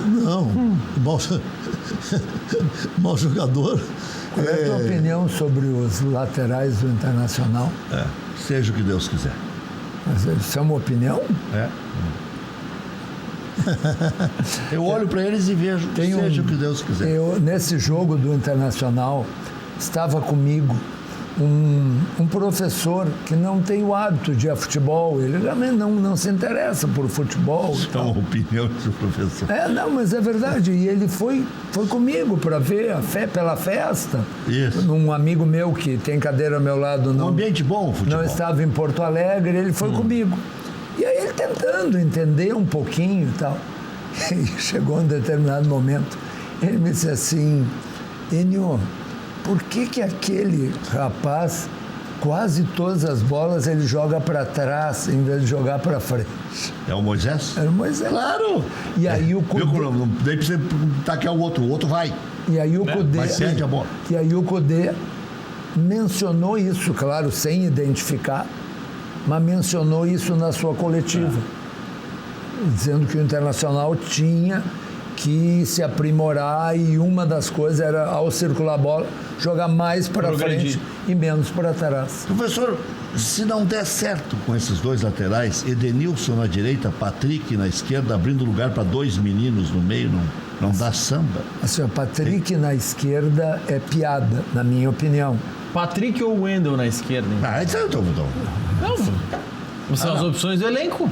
Não. Mau jogador. Qual é a tua opinião sobre os laterais do Internacional? Seja o que Deus quiser. Mas isso é uma opinião? Eu olho para eles e vejo, seja o que Deus quiser. Nesse jogo do Internacional, estava comigo um professor que não tem o hábito de ir a futebol, ele realmente não se interessa por futebol. Então, a opinião do professor. Não, mas é verdade. E ele foi comigo para ver pela festa. Isso. Um amigo meu que tem cadeira ao meu lado. Um ambiente bom, o futebol. Não estava em Porto Alegre, ele foi comigo. E aí ele tentando entender um pouquinho e tal. E chegou um determinado momento, ele me disse assim: Enio, por que aquele rapaz, quase todas as bolas, ele joga para trás em vez de jogar para frente? É o Moisés? Era o Moisés. Claro! E aí o Cudê... Daí precisa tacar o outro vai. E aí o Cudê... Mas cede a bola. E aí o Cudê mencionou isso, claro, sem identificar, mas mencionou isso na sua coletiva, dizendo que o Internacional tinha que se aprimorar e uma das coisas era, ao circular a bola, jogar mais para frente e menos para trás. Professor, se não der certo com esses dois laterais, Edenilson na direita, Patrick na esquerda, abrindo lugar para dois meninos no meio, não dá samba? Assim, o Patrick na esquerda é piada, na minha opinião. Patrick ou Wendel na esquerda? Isso eu tô. Não são as opções do elenco?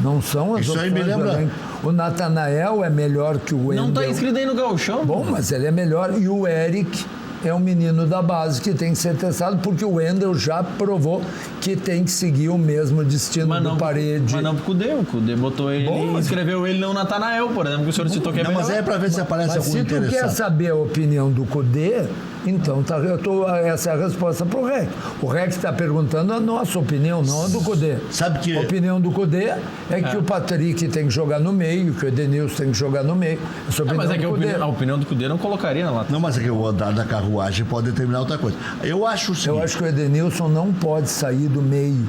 Não são as Isso opções aí me lembra... do elenco. O Natanael é melhor que o Wendel. Não está inscrito aí no Gauchão? Bom, mas ele é melhor. E o Eric é um menino da base que tem que ser testado, porque o Wendel já provou que tem que seguir o mesmo destino do Parede. Mas não pro Cudê. O Cudê botou ele e escreveu ele no Natanael, por exemplo, que o senhor citou que é melhor. Mas é para ver se aparece algum interessante. Se tu quer saber a opinião do Cudê, então essa é a resposta pro REC. O REC está perguntando a nossa opinião, não a do Cudê. Sabe que... A opinião do Cudê é que o Patrick tem que jogar no meio, que o Edenilson tem que jogar no meio. Mas é que a opinião do Cudê não colocaria na lateral. Não, mas é que o andar da carruagem pode determinar outra coisa. Eu acho o seguinte... Eu acho que o Edenilson não pode sair do meio,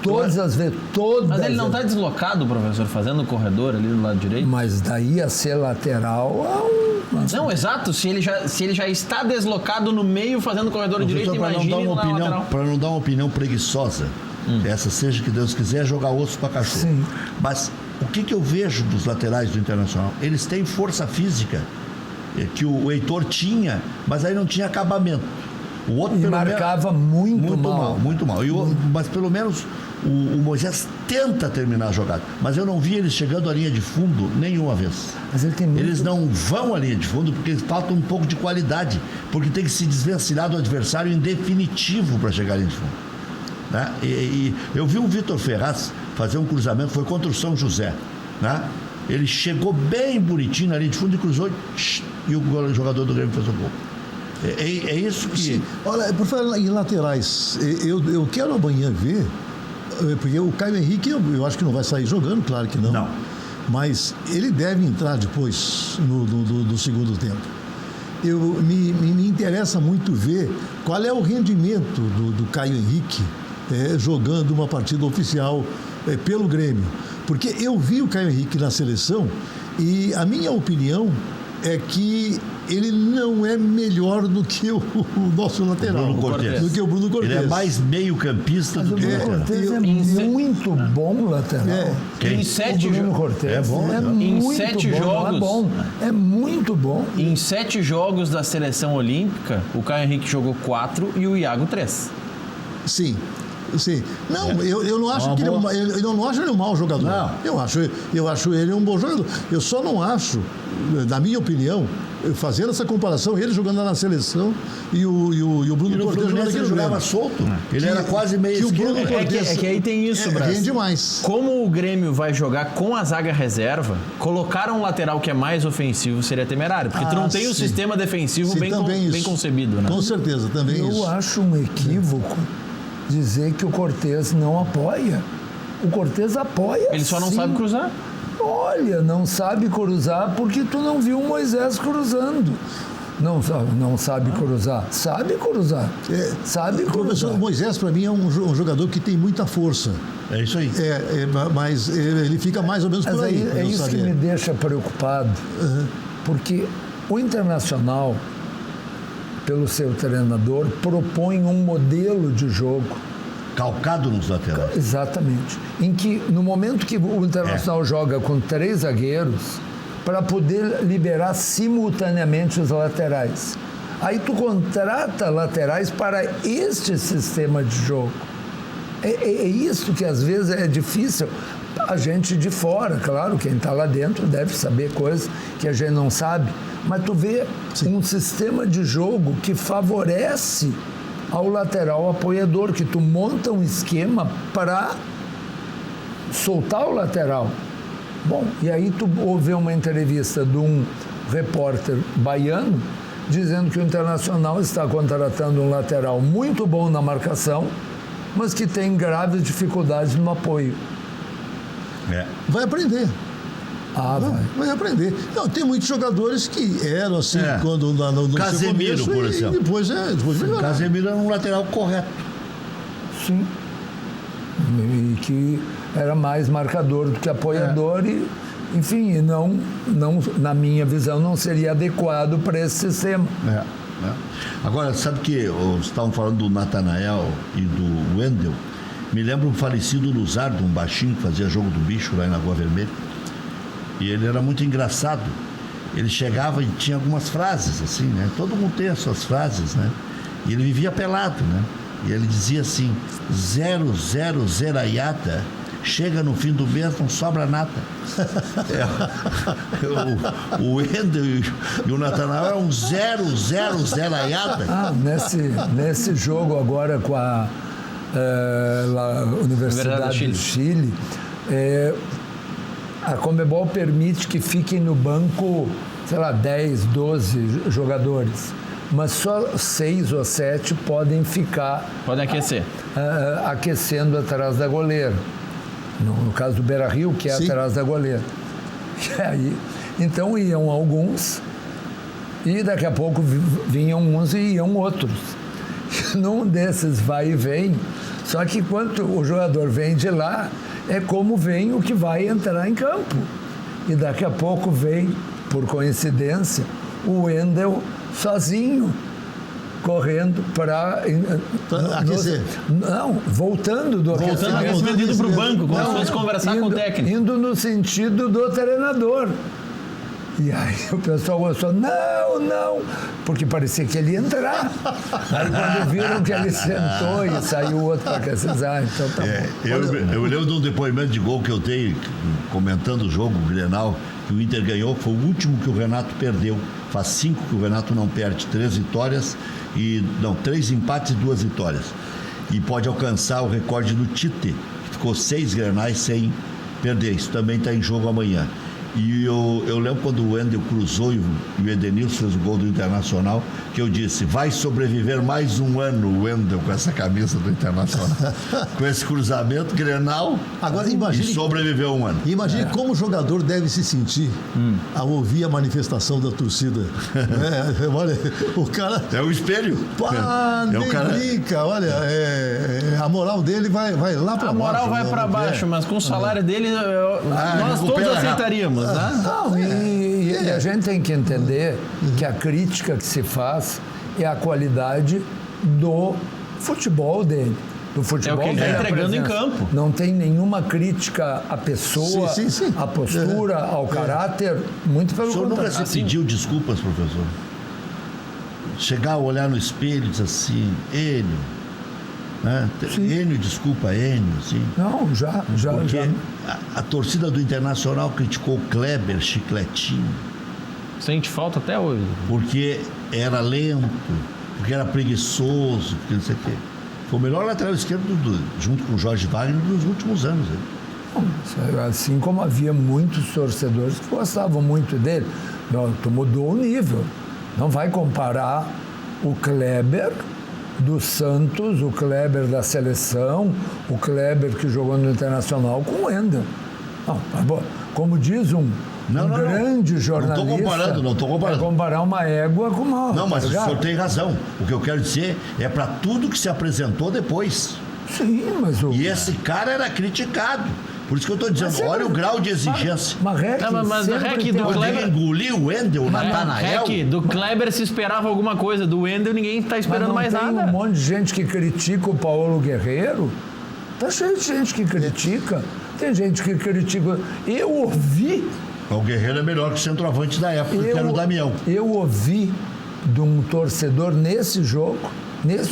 Todas as vezes, todas. Mas ele não está deslocado, professor, fazendo o corredor ali do lado direito? Mas daí a ser lateral Não, exato. Se ele já está deslocado no meio fazendo o corredor direito, imagine na lateral. Para não dar uma opinião preguiçosa, essa seja que Deus quiser, jogar osso para cachorro. Sim. Mas o que eu vejo dos laterais do Internacional? Eles têm força física que o Heitor tinha, mas aí não tinha acabamento. O outro e marcava muito mal. Muito mal. Mas pelo menos o Moisés tenta terminar a jogada. Mas eu não vi eles chegando à linha de fundo nenhuma vez. Mas ele tem muito... Eles não vão à linha de fundo porque falta um pouco de qualidade. Porque tem que se desvencilhar do adversário em definitivo para chegar à linha de fundo. Né? E eu vi o Vitor Ferraz fazer um cruzamento, foi contra o São José. Né? Ele chegou bem bonitinho na linha de fundo e cruzou e o jogador do Grêmio fez o gol. É isso que... Sim. Olha, por falar em laterais, eu quero amanhã ver, porque o Caio Henrique eu acho que não vai sair jogando, claro que não. Não. Mas ele deve entrar depois no segundo tempo. Me interessa muito ver qual é o rendimento do Caio Henrique jogando uma partida oficial pelo Grêmio. Porque eu vi o Caio Henrique na seleção e a minha opinião é que ele não é melhor do que o nosso lateral. Do que o Bruno Cortez. Ele é mais meio-campista do que o Bruno Cortez é muito bom lateral. Em 7 jogos. É bom. Em 7 jogos. É muito bom. Em 7 jogos da seleção olímpica, o Caio Henrique jogou 4 e o Iago 3. Sim. Sim. Não, eu não acho que eu não acho ele um mau jogador. Não. Eu acho ele um bom jogador. Eu só não acho, na minha opinião, fazendo essa comparação, ele jogando na seleção e o Bruno Cortez jogando aqui no jogava solto. Ele era quase meio esquerdo. É que aí tem isso, Brasil. Rende demais. Como o Grêmio vai jogar com a zaga reserva, colocar um lateral que é mais ofensivo seria temerário, porque tu não tem o sistema defensivo bem concebido, né? Com certeza, também isso. Eu acho um equívoco dizer que o Cortez não apoia. O Cortez apoia. Ele só não sabe cruzar. Olha, não sabe cruzar porque tu não viu o Moisés cruzando. Não sabe cruzar. Sabe cruzar. Sabe cruzar. Professor, o Moisés, para mim, é um jogador que tem muita força. É isso aí. Mas ele fica mais ou menos por aí. É isso que me deixa preocupado. Porque o Internacional, pelo seu treinador, propõe um modelo de jogo calcado nos laterais. Exatamente. Em que, no momento que o Internacional joga com 3 zagueiros, para poder liberar simultaneamente os laterais. Aí tu contrata laterais para este sistema de jogo. É isso que às vezes é difícil. A gente de fora, claro, quem está lá dentro deve saber coisas que a gente não sabe. Mas tu vê um sistema de jogo que favorece ao lateral apoiador, que tu monta um esquema para soltar o lateral. Bom, e aí tu ouve uma entrevista de um repórter baiano dizendo que o Internacional está contratando um lateral muito bom na marcação, mas que tem graves dificuldades no apoio. Vai aprender. Vai aprender. Não, tem muitos jogadores que eram assim quando no Casemiro, por exemplo. E depois melhoraram. Casemiro era um lateral correto. Sim. E que era mais marcador do que apoiador e, enfim, não, na minha visão, não seria adequado para esse sistema. Agora, sabe que vocês estavam falando do Natanael e do Wendel? Me lembro um falecido Luzardo, um baixinho que fazia jogo do bicho lá em Lagoa Vermelha. E ele era muito engraçado. Ele chegava e tinha algumas frases, assim, né? Todo mundo tem as suas frases, né? E ele vivia pelado, né? E ele dizia assim, 000 zeraiata, chega no fim do mês, não sobra nada. O Wendel e o Natanael eram 000 zeraiata. Nesse jogo agora com a Universidade do Chile, a Conmebol permite que fiquem no banco, sei lá, 10, 12 jogadores. Mas só 6 ou 7 podem ficar... Podem aquecer. Aquecendo atrás da goleira. No caso do Beira-Rio, que é atrás da goleira. Então iam alguns e daqui a pouco vinham uns e iam outros. Num desses vai e vem, Só que quando o jogador vem de lá, é como vem o que vai entrar em campo. E daqui a pouco vem, por coincidência, o Wendel sozinho, correndo para aquecer. Não, voltando do aquecimento. Indo para o banco, como se fosse conversar com o técnico. Indo no sentido do treinador. E aí o pessoal gostou, não, porque parecia que ele ia entrar. Aí quando viram que ele sentou e saiu o outro para aquecer, então tá bom. Eu lembro de um depoimento de gol que eu dei, comentando o jogo, o Grenal, que o Inter ganhou, que foi o último que o Renato perdeu. Faz 5 que o Renato não perde, 3 vitórias, 3 empates e 2 vitórias. E pode alcançar o recorde do Tite, que ficou 6 Grenais sem perder. Isso também está em jogo amanhã. E eu lembro quando o Wendel cruzou e o Edenilson fez o gol do Internacional, que eu disse, vai sobreviver mais um ano o Wendel com essa camisa do Internacional. Com esse cruzamento, Grenal, agora, imagine, e sobreviveu um ano. Imagine como o jogador deve se sentir ao ouvir a manifestação da torcida. Olha, o cara... É o espelho. Nem brinca, olha, a moral dele vai lá para baixo. A moral vai para baixo, mas com o salário dele, nós todos aceitaríamos. Não, e a gente tem que entender que a crítica que se faz é a qualidade do futebol dele. Do futebol é o que ele está entregando em campo. Não tem nenhuma crítica à pessoa, à postura, ao caráter, muito pelo contrário. O senhor nunca se pediu desculpas, professor? Chegar a olhar no espelho e dizer assim, Enio, né? Enio, desculpa, Enio, assim. Não, já. Porque a torcida do Internacional criticou o Kleber, chicletinho. Sente falta até hoje. Porque era lento, porque era preguiçoso, porque não sei o quê. Foi o melhor lateral esquerdo, junto com o Jorge Wagner, dos últimos anos. Assim como havia muitos torcedores que gostavam muito dele. Não, tu mudou o nível. Não vai comparar o Kleber do Santos, o Kleber da seleção, o Kleber que jogou no Internacional com o Wendel. Não, como diz um grande jornalista... Não estou comparando. É comparar uma égua com uma... Não, mas o senhor tem razão. O que eu quero dizer é para tudo que se apresentou depois. Sim, mas E esse cara era criticado. Por isso que eu estou dizendo, olha o grau de exigência. Mas o REC do Kleber... engoliu o Wendel, o Natanael. Do Kleber se esperava alguma coisa, do Wendel ninguém está esperando mais nada. Tem um monte de gente que critica o Paulo Guerreiro. Tá cheio de gente que critica. Tem gente que critica... Eu ouvi... O Guerreiro é melhor que o centroavante da época, que era o Damião. Eu ouvi de um torcedor nesse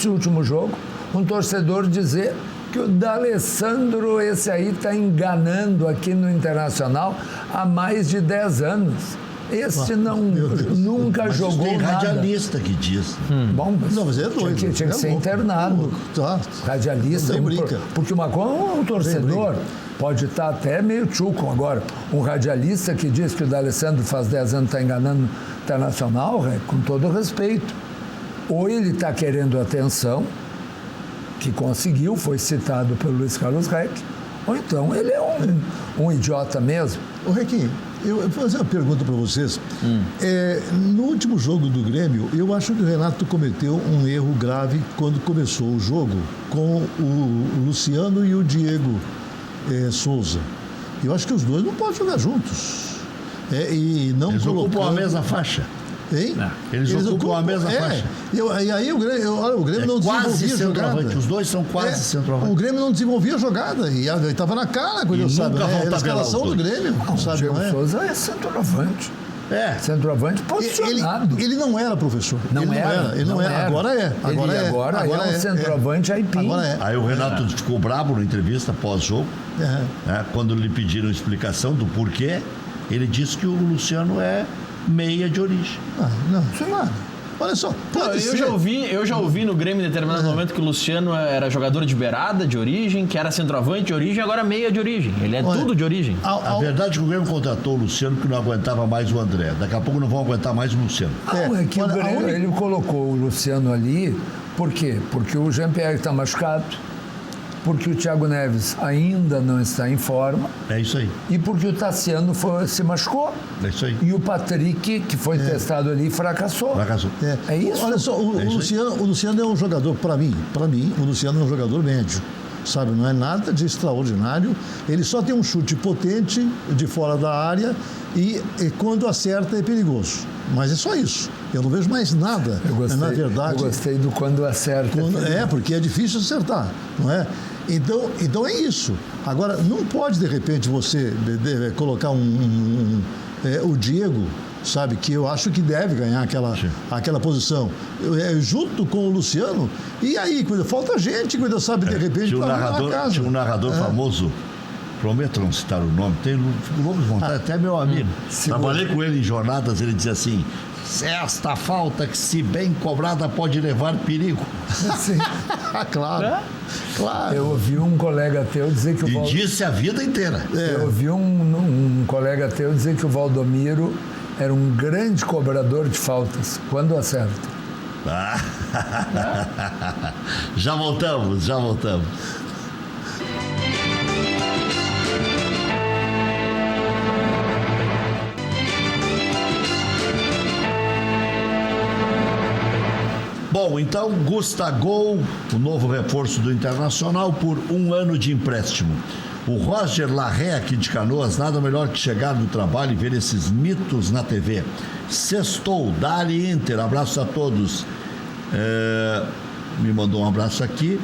último jogo, um torcedor dizer que o D'Alessandro, esse aí, está enganando aqui no Internacional há mais de 10 anos. Esse nunca jogou tem nada. radialista que diz. Bom, mas é doido. Tinha que ser internado. Radialista. Porque uma coisa, um torcedor pode estar até meio tchuco agora. Um radialista que diz que o D'Alessandro faz 10 anos está enganando o Internacional, com todo respeito. Ou ele está querendo atenção, que conseguiu, foi citado pelo Luiz Carlos Reck, ou então ele é um idiota mesmo. Ô, Requinho, eu vou fazer uma pergunta para vocês. No último jogo do Grêmio, eu acho que o Renato cometeu um erro grave quando começou o jogo com o Luciano e o Diego Souza. Eu acho que os dois não podem jogar juntos. Eles ocupam a mesma faixa. Hein? Eles ocupam a mesma faixa. E aí o Grêmio não desenvolvia a jogada. Os dois são quase centroavante. O Grêmio não desenvolvia a jogada. E estava na cara quando eu sabe. A escalação do Grêmio. O Diego Souza é centroavante. Centroavante posicionado. Ele não era, professor. Não era. Agora é. Agora é um centroavante aipim. Aí o Renato ficou bravo na entrevista pós-jogo. Quando lhe pediram explicação do porquê, ele disse que o Luciano é meia de origem. Não, olha só. Eu já ouvi no Grêmio em determinado momento que o Luciano era jogador de beirada, de origem, que era centroavante de origem, agora meia de origem. Ele é tudo de origem. A verdade é que o Grêmio contratou o Luciano porque não aguentava mais o André. Daqui a pouco não vão aguentar mais o Luciano. É que o Grêmio, ele colocou o Luciano ali, por quê? Porque o Jean-Pierre está machucado, porque o Thiago Neves ainda não está em forma. É isso aí. E porque o Tassiano se machucou. É isso aí. E o Patrick, que foi testado ali, fracassou. É isso. Olha só, o Luciano é um jogador, para mim, o Luciano é um jogador médio. sabe? Não é nada de extraordinário. Ele só tem um chute potente de fora da área e quando acerta é perigoso. Mas é só isso. Eu não vejo mais nada. Na verdade, eu gostei do quando acerta. Porque é difícil acertar, não é? Então é isso. Agora, não pode, de repente, você colocar o Diego, sabe, que eu acho que deve ganhar aquela posição, junto com o Luciano, e aí, falta gente, sabe, de repente, tinha um narrador famoso, prometo não citar o nome, vamos montar, até meu amigo. Trabalhei com ele em jornadas, ele dizia assim: esta falta que, se bem cobrada, pode levar perigo. Sim. Claro. Eu ouvi um colega teu dizer que o disse a vida inteira. Eu ouvi um colega teu dizer que o Valdomiro era um grande cobrador de faltas, quando acerta. Já voltamos. Bom, então, Gustavo, o novo reforço do Internacional, por 1 ano de empréstimo. O Roger Larré, aqui de Canoas, nada melhor que chegar no trabalho e ver esses mitos na TV. Sextou, Dali Inter, abraço a todos. Me mandou um abraço aqui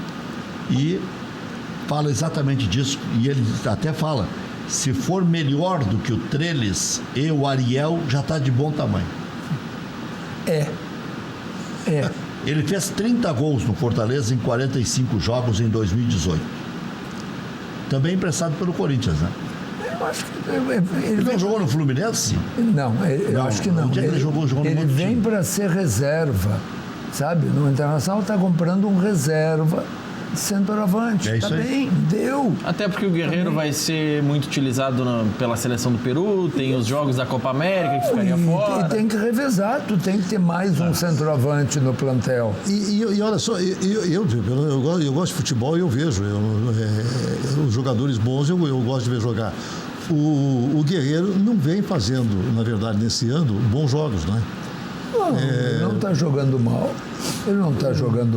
e fala exatamente disso. E ele até fala: se for melhor do que o Trellis e o Ariel, já está de bom tamanho. Ele fez 30 gols no Fortaleza em 45 jogos em 2018. Também emprestado pelo Corinthians, né? Eu acho que ele não jogou no Fluminense? Não, eu acho que não. Ele jogou no ele vem para ser reserva, sabe? No Internacional está comprando um reserva centroavante. É isso aí. Bem, deu. Até porque o Guerreiro vai ser muito utilizado pela seleção do Peru, tem os jogos da Copa América que ficaria fora. E tem que revezar, tu tem que ter mais um centroavante no plantel. E olha só, eu gosto de futebol e eu vejo. Os jogadores bons eu gosto de ver jogar. O Guerreiro não vem fazendo, na verdade, nesse ano, bons jogos, né? Ele não está jogando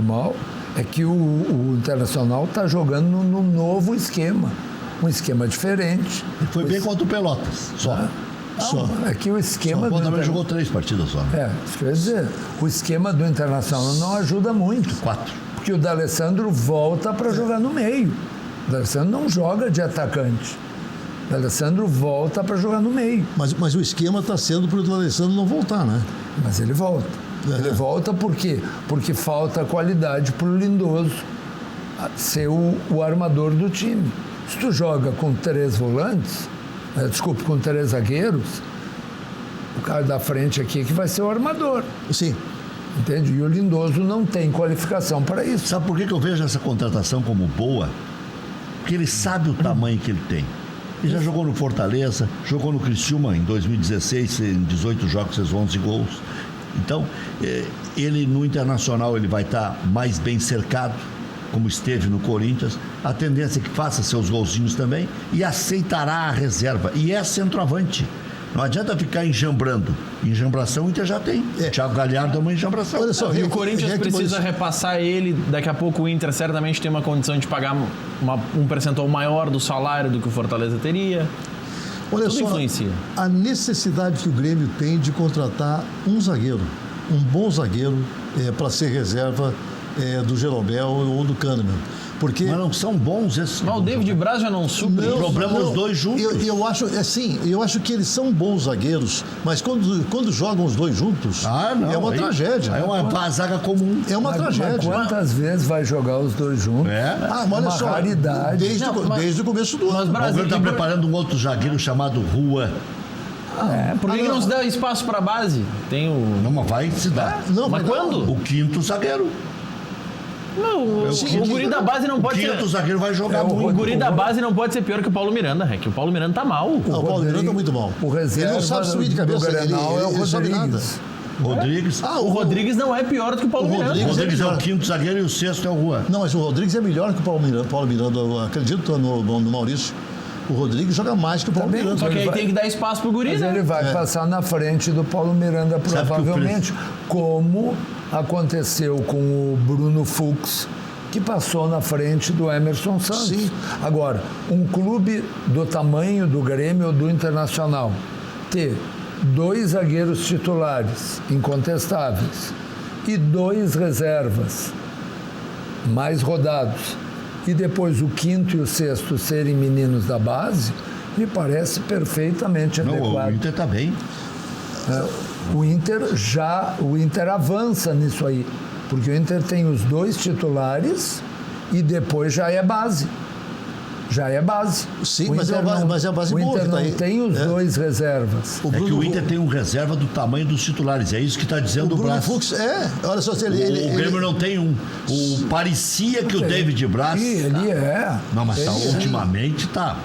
mal. É que o Internacional está jogando num novo esquema. Um esquema diferente. Ele foi bem contra o Pelotas, só. É que o esquema do Internacional jogou 3 partidas só. Isso quer dizer, o esquema do Internacional não ajuda muito. 4. Porque o D'Alessandro volta para jogar no meio. O D'Alessandro não joga de atacante. O D'Alessandro volta para jogar no meio. Mas o esquema está sendo para o D'Alessandro não voltar, né? Mas ele volta. Ele volta por quê? Porque falta qualidade para o Lindoso ser o armador do time. Se tu joga com 3 volantes, com 3 zagueiros, o cara da frente aqui que vai ser o armador. Sim. Entende? E o Lindoso não tem qualificação para isso. Sabe por que eu vejo essa contratação como boa? Porque ele sabe o tamanho que ele tem. Ele já jogou no Fortaleza, jogou no Criciúma em 2016, em 18 jogos, fez 11 gols. Então, ele no Internacional ele vai estar mais bem cercado, como esteve no Corinthians. A tendência é que faça seus golzinhos também e aceitará a reserva. E é centroavante. Não adianta ficar enjambrando. Enjambração o Inter já tem. Thiago Galhardo é uma enjambração. Olha só, e o Corinthians precisa repassar ele. Daqui a pouco o Inter certamente tem uma condição de pagar um percentual maior do salário do que o Fortaleza teria. Olha Tudo só, influencia. A necessidade que o Grêmio tem de contratar um zagueiro, um bom zagueiro para ser reserva do Jeromel ou do Kahneman. Porque... Mas não são bons esses. Mas o David Braz já não supre. O problema é os dois juntos. Eu acho que eles são bons zagueiros, mas quando jogam os dois juntos, não, é uma tragédia. É uma zaga comum. É uma tragédia. Mas quantas vezes vai jogar os dois juntos? Mas olha só, raridade. Desde o começo do ano. O Brasil está preparando um outro zagueiro chamado Rua. Por que não se dá espaço para a base? Tem o... Não, mas vai se dar. Mas quando? O quinto zagueiro. Não, o guri da base não pode ser... O quinto zagueiro vai jogar muito. O guri da base não pode ser pior que o Paulo Miranda, que o Paulo Miranda tá mal. O Paulo Miranda tá muito mal. Ele não sabe subir de cabeça. Ele não sabe nada. Rodrigues. O Rodrigues não é pior do que o Paulo Miranda. O Rodrigues é o quinto zagueiro e o sexto é o Rua. Não, mas o Rodrigues é melhor que o Paulo Miranda. Eu acredito no Maurício. O Rodrigues joga mais que o Paulo Miranda. Só que aí tem que dar espaço pro guri, mas ele vai passar na frente do Paulo Miranda, provavelmente, como aconteceu com o Bruno Fux que passou na frente do Emerson Santos. Sim. Agora, um clube do tamanho do Grêmio ou do Internacional ter 2 zagueiros titulares incontestáveis e 2 reservas mais rodados e depois o 5º e o 6º serem meninos da base, me parece perfeitamente Não, adequado. o Inter está bem. O Inter avança nisso aí, porque o Inter tem os 2 titulares e depois já é base. Já é base. Sim, O mas Inter é a base o boa Inter que tá não aí. tem os 2 reservas. É que o Inter tem um reserva do tamanho dos titulares. É isso que está dizendo o Bruno Braz. Fux, olha só, se O Grêmio não tem um. Parecia que o David Braz. Sim, ele é. Não, mas ultimamente tá.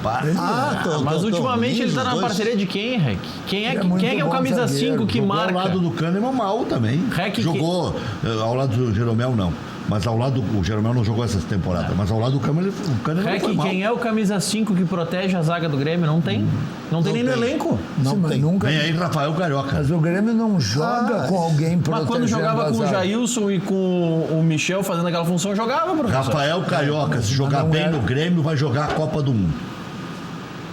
Mas ultimamente ele tá na parceria de quem, Rec? Quem é o bom camisa zagueiro. 5 que Jogou marca? ao lado do Kahneman mal também. Jogou ao lado do Jeromel, não. Mas ao lado o Jeromel não jogou essa temporada. Mas ao lado do Kahneman, o Kahneman não foi Rec, mal. quem é o camisa 5 que protege a zaga do Grêmio? Não tem. Não tem nem no elenco. Sim, mas nunca. Vem aí Rafael Carioca. Mas o Grêmio não joga com alguém protegendo. Mas quando jogava a com o zaga. Jailson e com o Michel fazendo aquela função, jogava, professor. Rafael Carioca, se jogar não bem era. no Grêmio, vai jogar a Copa do Mundo.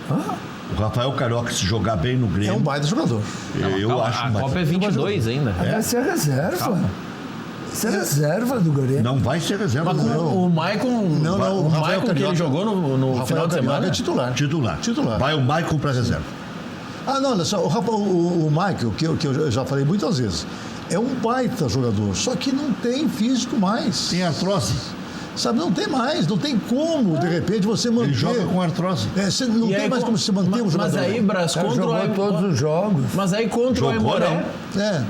O Rafael Carioca, se jogar bem no É um Grêmio, baita jogador. eu Calma, acho a mais. Copa é 22 ainda. Vai ser reserva. Isso é reserva do Grêmio. Não vai ser reserva. Mas Não. o Maicon, o o Rafael Maicon que Carioca- ele jogou no Rafael final de Carioca semana. é titular. Titular. Vai o Maicon para reserva. Não, olha só, o Michael, que eu já falei muitas vezes, é um baita jogador, só que não tem físico mais. Tem artrose. Sabe, não tem mais, não tem como, de repente, você manter. Ele joga com artrose. Você não E tem aí, mais como se manter um jogador. Mas aí, Bras, Ele contra jogou todos os jogos. Mas aí contra o Jogou, Aimoré. É.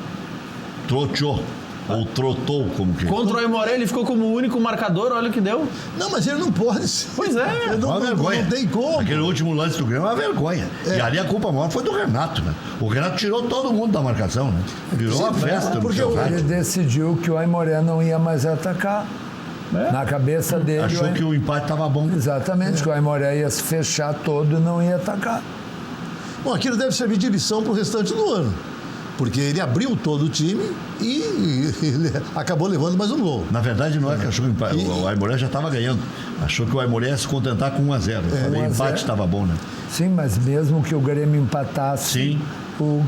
Ou trotou, como que. Contra o Aimoré, ele ficou como o único marcador, olha o que deu. Não, mas ele não pode ser. Pois é. Ele Uma vergonha. não tem como. Aquele último lance do Grêmio é uma vergonha. E ali a culpa maior foi do Renato, né? O Renato tirou todo mundo da marcação, né? Virou uma festa no porque seu Ele rádio. decidiu que o Aimoré não ia mais atacar. Na cabeça dele. Achou que o empate estava bom. Exatamente, que o Aimoré ia se fechar todo e não ia atacar. Bom, aquilo deve servir de lição para o restante do ano. Porque ele abriu todo o time e ele acabou levando mais um gol. Na verdade, não é que achou que o Aimoré já estava ganhando. Achou que o Aimoré ia se contentar com 1-0. Eu falei, 1 a 0. empate estava bom, né? Sim, mas mesmo que o Grêmio empatasse, Sim.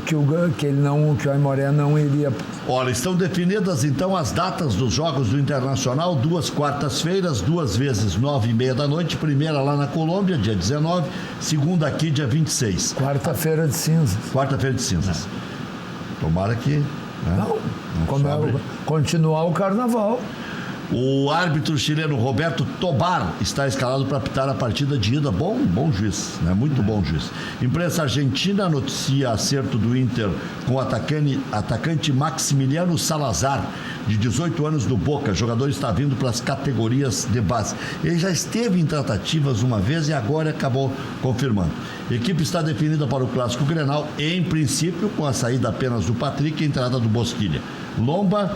que o Aimoré não iria. Olha, estão definidas então as datas dos Jogos do Internacional, 2 quartas-feiras, 2 vezes 9h30 da noite, primeira lá na Colômbia, dia 19, segunda aqui, dia 26. Quarta-feira de cinzas. Quarta-feira de cinzas. Tomara que... né, Não, como sobre. continuar o carnaval. O árbitro chileno Roberto Tobar está escalado para apitar a partida de ida. Bom juiz, né? Muito bom juiz. Imprensa argentina noticia acerto do Inter com o atacante Maximiliano Salazar, de 18 anos do Boca. O jogador está vindo para as categorias de base. Ele já esteve em tratativas uma vez e agora acabou confirmando. A equipe está definida para o Clássico Grenal, em princípio, com a saída apenas do Patrick e a entrada do Bosquilha. Lomba,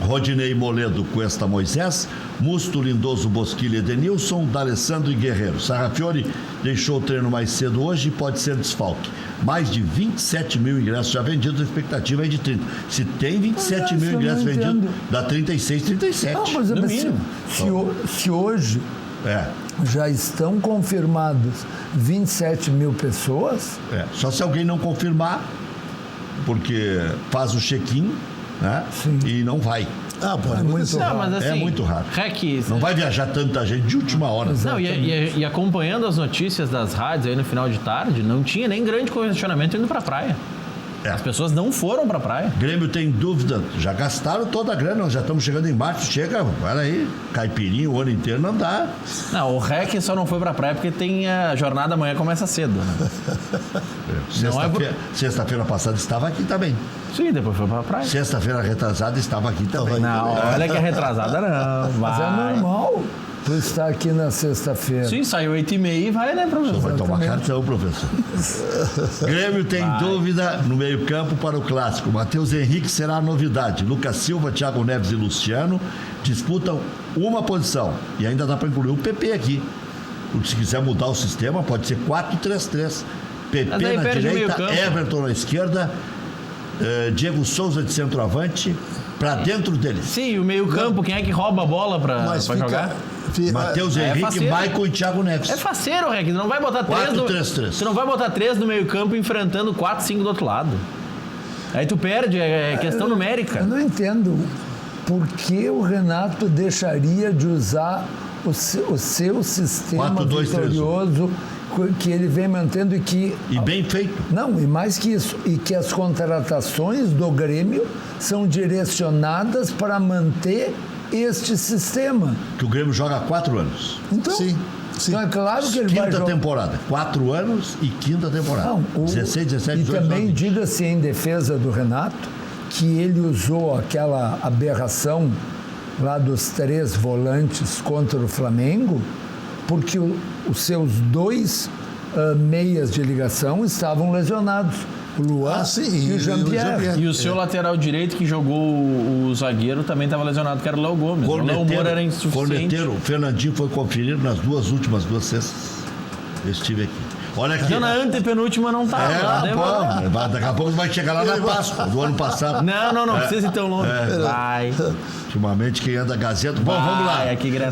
Rodinei, Moledo, Cuesta, Moisés, Musto, Lindoso, Bosquilha, Edenilson, D'Alessandro e Guerreiro. Sarrafiori deixou o treino mais cedo hoje e pode ser desfalque. Mais de 27 mil ingressos já vendidos, a expectativa é de 30. Se tem 27 mil eu ingressos não vendidos, entendo. dá 36, 37. Não, mas no mínimo. se hoje já estão confirmadas 27 mil pessoas, Só se alguém não confirmar, porque faz o check-in, né? Sim. E não vai. Pode acontecer. Não, mas assim, É muito raro. Rec, Não vai viajar tanta gente de última hora. Não, e acompanhando as notícias das rádios aí no final de tarde, não tinha nem grande congestionamento indo pra praia. As pessoas não foram pra praia. Grêmio tem dúvida, já gastaram toda a grana, nós já estamos chegando em março, chega, vai aí, caipirinha o ano inteiro não dá. Não, o Rec só não foi pra praia porque tem a jornada amanhã começa cedo, né? Sexta-feira passada estava aqui também. Sim, depois foi pra praia. Sexta-feira retrasada estava aqui também. Não, olha que é retrasada não. mas é Vai. normal tu estar aqui na sexta-feira. Sim, saiu 8h30 e vai, né, Só professor? vai tomar cartão, professor. Grêmio tem dúvida no meio-campo para o clássico. Matheus Henrique será a novidade. Lucas Silva, Thiago Neves e Luciano disputam uma posição. E ainda dá para incluir o PP aqui. Porque se quiser mudar o sistema, pode ser 4-3-3. PP Mas aí na perde o direita, meio-campo. Everton na esquerda, Diego Souza de centroavante, Pra dentro deles. Sim, e o meio-campo, quem é que rouba a bola pra jogar? Matheus Henrique, faceiro. Maicon e Thiago Neves. É faceiro, Rec. Tu não vai botar 4-3-3. Tu não vai botar 3 no meio-campo enfrentando 4, 5 do outro lado. Aí tu perde, é questão numérica. Eu não entendo por que o Renato deixaria de usar o seu sistema 4-2-3-1. vitorioso que ele vem mantendo e que... E bem feito. Não, e mais que isso, e que as contratações do Grêmio são direcionadas para manter este sistema. Que o Grêmio joga há 4 anos. Então, Sim. então é claro que ele vai Quinta jogar. temporada. 4 anos e quinta temporada. Não, 16, 17, 18, e também 19. diga-se em defesa do Renato que ele usou aquela aberração lá dos 3 volantes contra o Flamengo porque os seus 2 meias de ligação estavam lesionados. O Luan e o Jean-Pierre. E o seu lateral direito que jogou o zagueiro também estava lesionado, que era o Léo Gomes. O Léo Moura era insuficiente. Corneteiro, o Fernandinho foi conferido nas últimas 2 sextas. Eu estive aqui. Olha aqui. Então na antepenúltima não estava. Daqui a pouco vai chegar lá na Páscoa do ano passado. Não precisa ir tão longe. Vai. Ultimamente quem anda gazeta. Bom, vamos lá.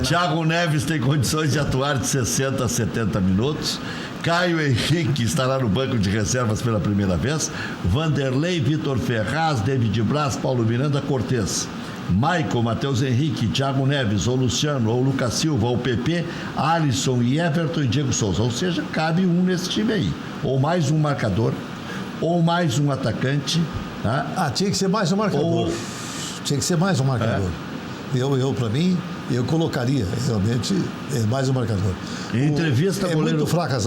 Thiago Neves tem condições de atuar de 60 a 70 minutos. Caio Henrique estará no banco de reservas pela primeira vez. Vanderlei, Vitor Ferraz, David Braz, Paulo Miranda, Cortez. Maicon, Matheus Henrique, Thiago Neves, ou Luciano, ou Lucas Silva, ou PP, Alisson e Everton e Diego Souza. Ou seja, cabe um nesse time aí. Ou mais um marcador, ou mais um atacante. Tá? Tinha que ser mais um marcador. Tinha que ser mais um marcador. Para mim, eu colocaria realmente mais um marcador. Em entrevista, goleiro... muito fraca.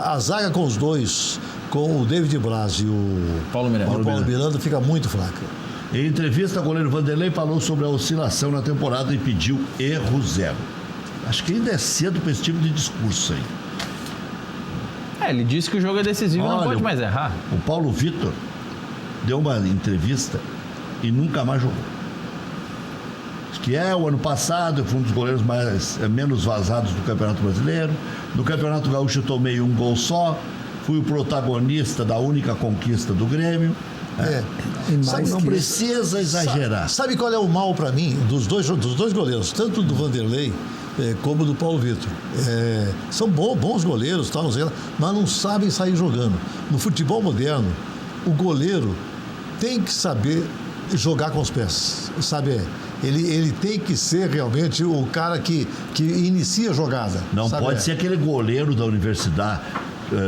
A zaga com os dois, com o David Braz e o Paulo Miranda, fica muito fraca. Em entrevista, o goleiro Vanderlei falou sobre a oscilação na temporada e pediu erro zero. Acho que ainda é cedo para esse tipo de discurso aí. Ele disse que o jogo é decisivo e não pode mais errar. O Paulo Vitor deu uma entrevista e nunca mais jogou. Acho que o ano passado foi um dos goleiros menos vazados do Campeonato Brasileiro. No Campeonato Gaúcho eu tomei um gol só. Fui o protagonista da única conquista do Grêmio. Não precisa exagerar. Sabe qual é o mal para mim dos dois goleiros, tanto do Vanderlei como do Paulo Vitor? São bons goleiros, mas não sabem sair jogando. No futebol moderno, o goleiro tem que saber jogar com os pés, sabe? Ele tem que ser realmente o cara que inicia a jogada. Não pode ser aquele goleiro da universidade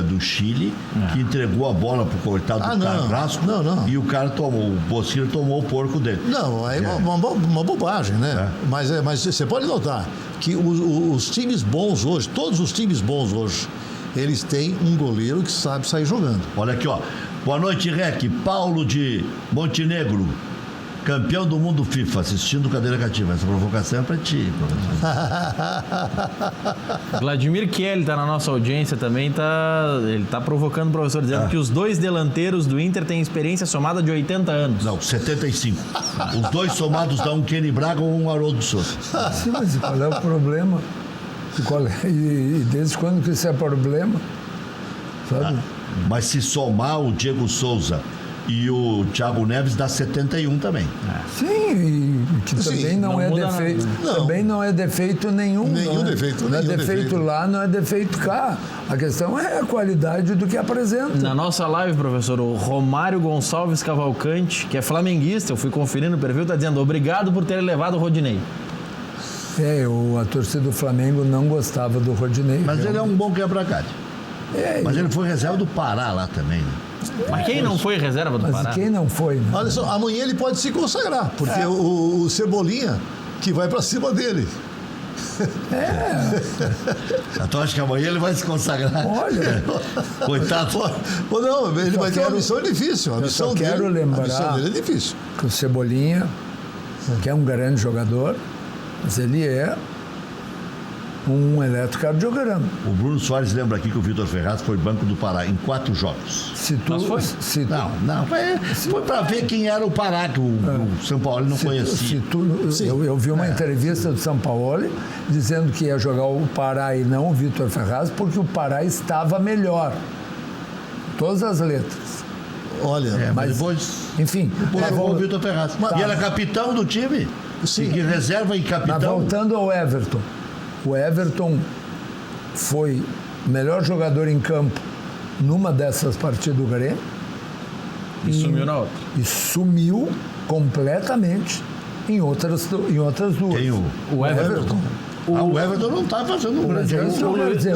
do Chile, que entregou a bola pro coitado do Carrasco. Não. E o cara o Bosquilha tomou o porco dele. Não, é uma bobagem, né? Mas você pode notar que os times bons hoje, todos os times bons hoje, eles têm um goleiro que sabe sair jogando. Olha aqui, ó. Boa noite, Rec. Paulo de Montenegro, campeão do mundo FIFA, assistindo Cadeira Cativa. Essa provocação é pra ti, professor. Vladimir Kelly está na nossa audiência também, ele está provocando o professor, dizendo que os 2 delanteiros do Inter têm experiência somada de 80 anos. Não, 75. Os 2 somados dão um Kenny Braga ou um Haroldo Souza. Sim, mas qual é o problema? E desde quando que isso é problema? Sabe? Mas se somar o Diego Souza e o Thiago Neves dá 71 também. Sim, e que também não é defeito. Também não é defeito nenhum. Nenhum defeito. Não é defeito lá, não é defeito cá. A questão é a qualidade do que apresenta. Na nossa live, professor, o Romário Gonçalves Cavalcante, que é flamenguista, eu fui conferir no perfil, está dizendo: obrigado por ter levado o Rodinei. A torcida do Flamengo não gostava do Rodinei. Mas ele é um bom quebra-galho. Mas ele foi reserva do Pará lá também, né? Mas quem não foi reserva do Pará? Mas quem não foi, né? Olha só, amanhã ele pode se consagrar, porque o Cebolinha que vai pra cima dele. Então acho que amanhã ele vai se consagrar. Olha. Coitado. Não, ele vai ter uma missão difícil. A missão dele é difícil. Que o Cebolinha, que é um grande jogador, mas ele é um eletrocardiograma. O Bruno Soares lembra aqui que o Vitor Ferraz foi banco do Pará em 4 jogos. Não. Foi para ver quem era o Pará, que o São Paulo não conhecia. Eu vi uma entrevista do São Paulo dizendo que ia jogar o Pará e não o Vitor Ferraz, porque o Pará estava melhor. Todas as letras. Olha, mas depois... enfim. Levou o Vitor Ferraz. E era capitão do time. Sim. Que reserva em Mas capitão. voltando ao Everton. O Everton foi o melhor jogador em campo numa dessas partidas do Grêmio. E sumiu na outra. E sumiu completamente em outras duas. Tem O Everton. o Everton não está fazendo um Mas grande é isso que eu jogo. quero dizer.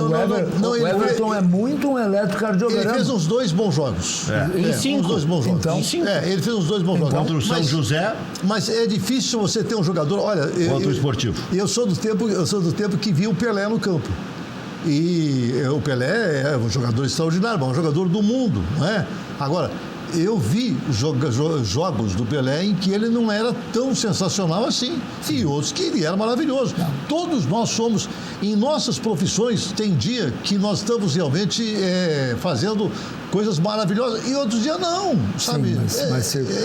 não, O ele Everton é muito um Ele eletrocardiograma. fez uns 2 bons jogos. Em 5. Uns 2 bons jogos. Então, em 5. Ele fez uns 2 bons jogos. Contra o São José, Mas é difícil você ter um jogador. Olha, contra o Esportivo. eu sou do tempo que vi o Pelé no campo. E o Pelé é um jogador extraordinário, um jogador do mundo, não é? Agora, eu vi jogos do Pelé em que ele não era tão sensacional assim. E outros que ele era maravilhoso. Todos nós somos, em nossas profissões, tem dia que nós estamos realmente fazendo coisas maravilhosas e outros dias não, sabe?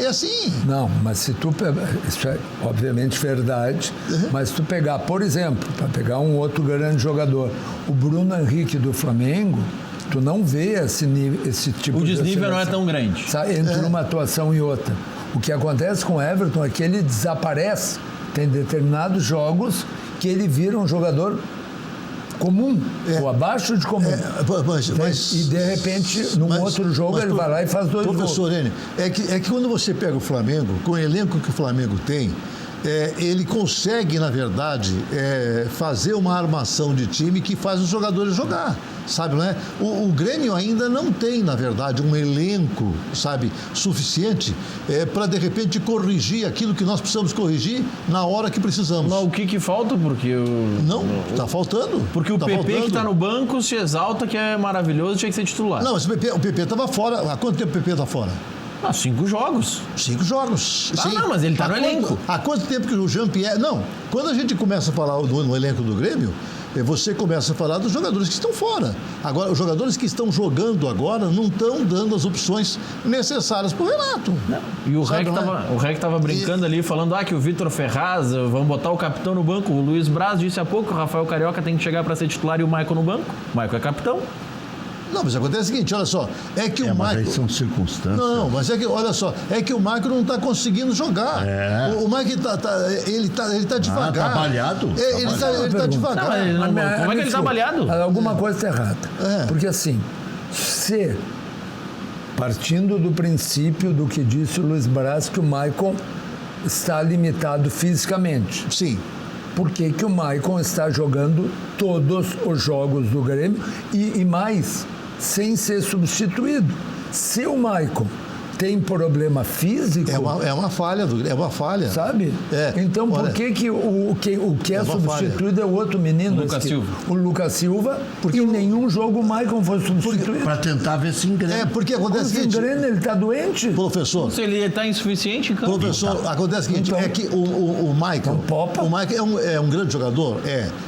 É assim. Não, mas se tu pegar, isso é obviamente verdade, mas se tu pegar, por exemplo, para pegar um outro grande jogador, o Bruno Henrique do Flamengo, tu não vê esse tipo O de desnível não é oscilação, tão grande. sabe, entre uma atuação e outra. O que acontece com o Everton é que ele desaparece. Tem determinados jogos que ele vira um jogador comum, ou abaixo de comum. E de repente, num outro jogo, ele vai lá e faz 2 gols. Professor Enio, é que quando você pega o Flamengo, com o elenco que o Flamengo tem, ele consegue, na verdade, fazer uma armação de time que faz os jogadores jogar, sabe, não é? O Grêmio ainda não tem, na verdade, um elenco, sabe, suficiente para, de repente, corrigir aquilo que nós precisamos corrigir na hora que precisamos. Mas o que falta? Porque Não, está faltando. Porque o PP que está no banco se exalta que é maravilhoso, tinha que ser titular. Não, mas o PP estava fora. Há quanto tempo o PP está fora? 5 jogos. 5 jogos. Não, mas ele está no elenco. Há quanto tempo que o Jean-Pierre... Não, quando a gente começa a falar no elenco do Grêmio, você começa a falar dos jogadores que estão fora. Agora, os jogadores que estão jogando agora não estão dando as opções necessárias para o Renato. E o Rec estava brincando ali, falando que o Vitor Ferraz, vamos botar o capitão no banco. O Luiz Braz disse há pouco que o Rafael Carioca tem que chegar para ser titular e o Maicon no banco. O Maicon é capitão. Não, mas acontece o seguinte, olha só, é que o mas Maicon... aí são circunstâncias. Não, mas é que, olha só, é que o Maicon não está conseguindo jogar. O Maicon ele tá devagar. Tá baleado? Ele está devagar. Como é que ele está baleado? Alguma coisa está errada. Porque assim, se partindo do princípio do que disse o Luiz Braz, que o Maicon está limitado fisicamente. Sim. Por que que o Maicon está jogando todos os jogos do Grêmio e mais, sem ser substituído? Se o Maicon tem problema físico... É uma falha, é uma falha. Sabe? Então, por que o que é substituído é o outro menino? Lucas Silva. O Lucas Silva, porque em nenhum jogo o Maicon foi substituído. Para tentar ver se engrena. Porque acontece o Se seguinte... engrena, ele está doente? Professor... Se ele está insuficiente em campo. Professor, acontece o seguinte, é que o Maicon... O Maicon é um grande jogador?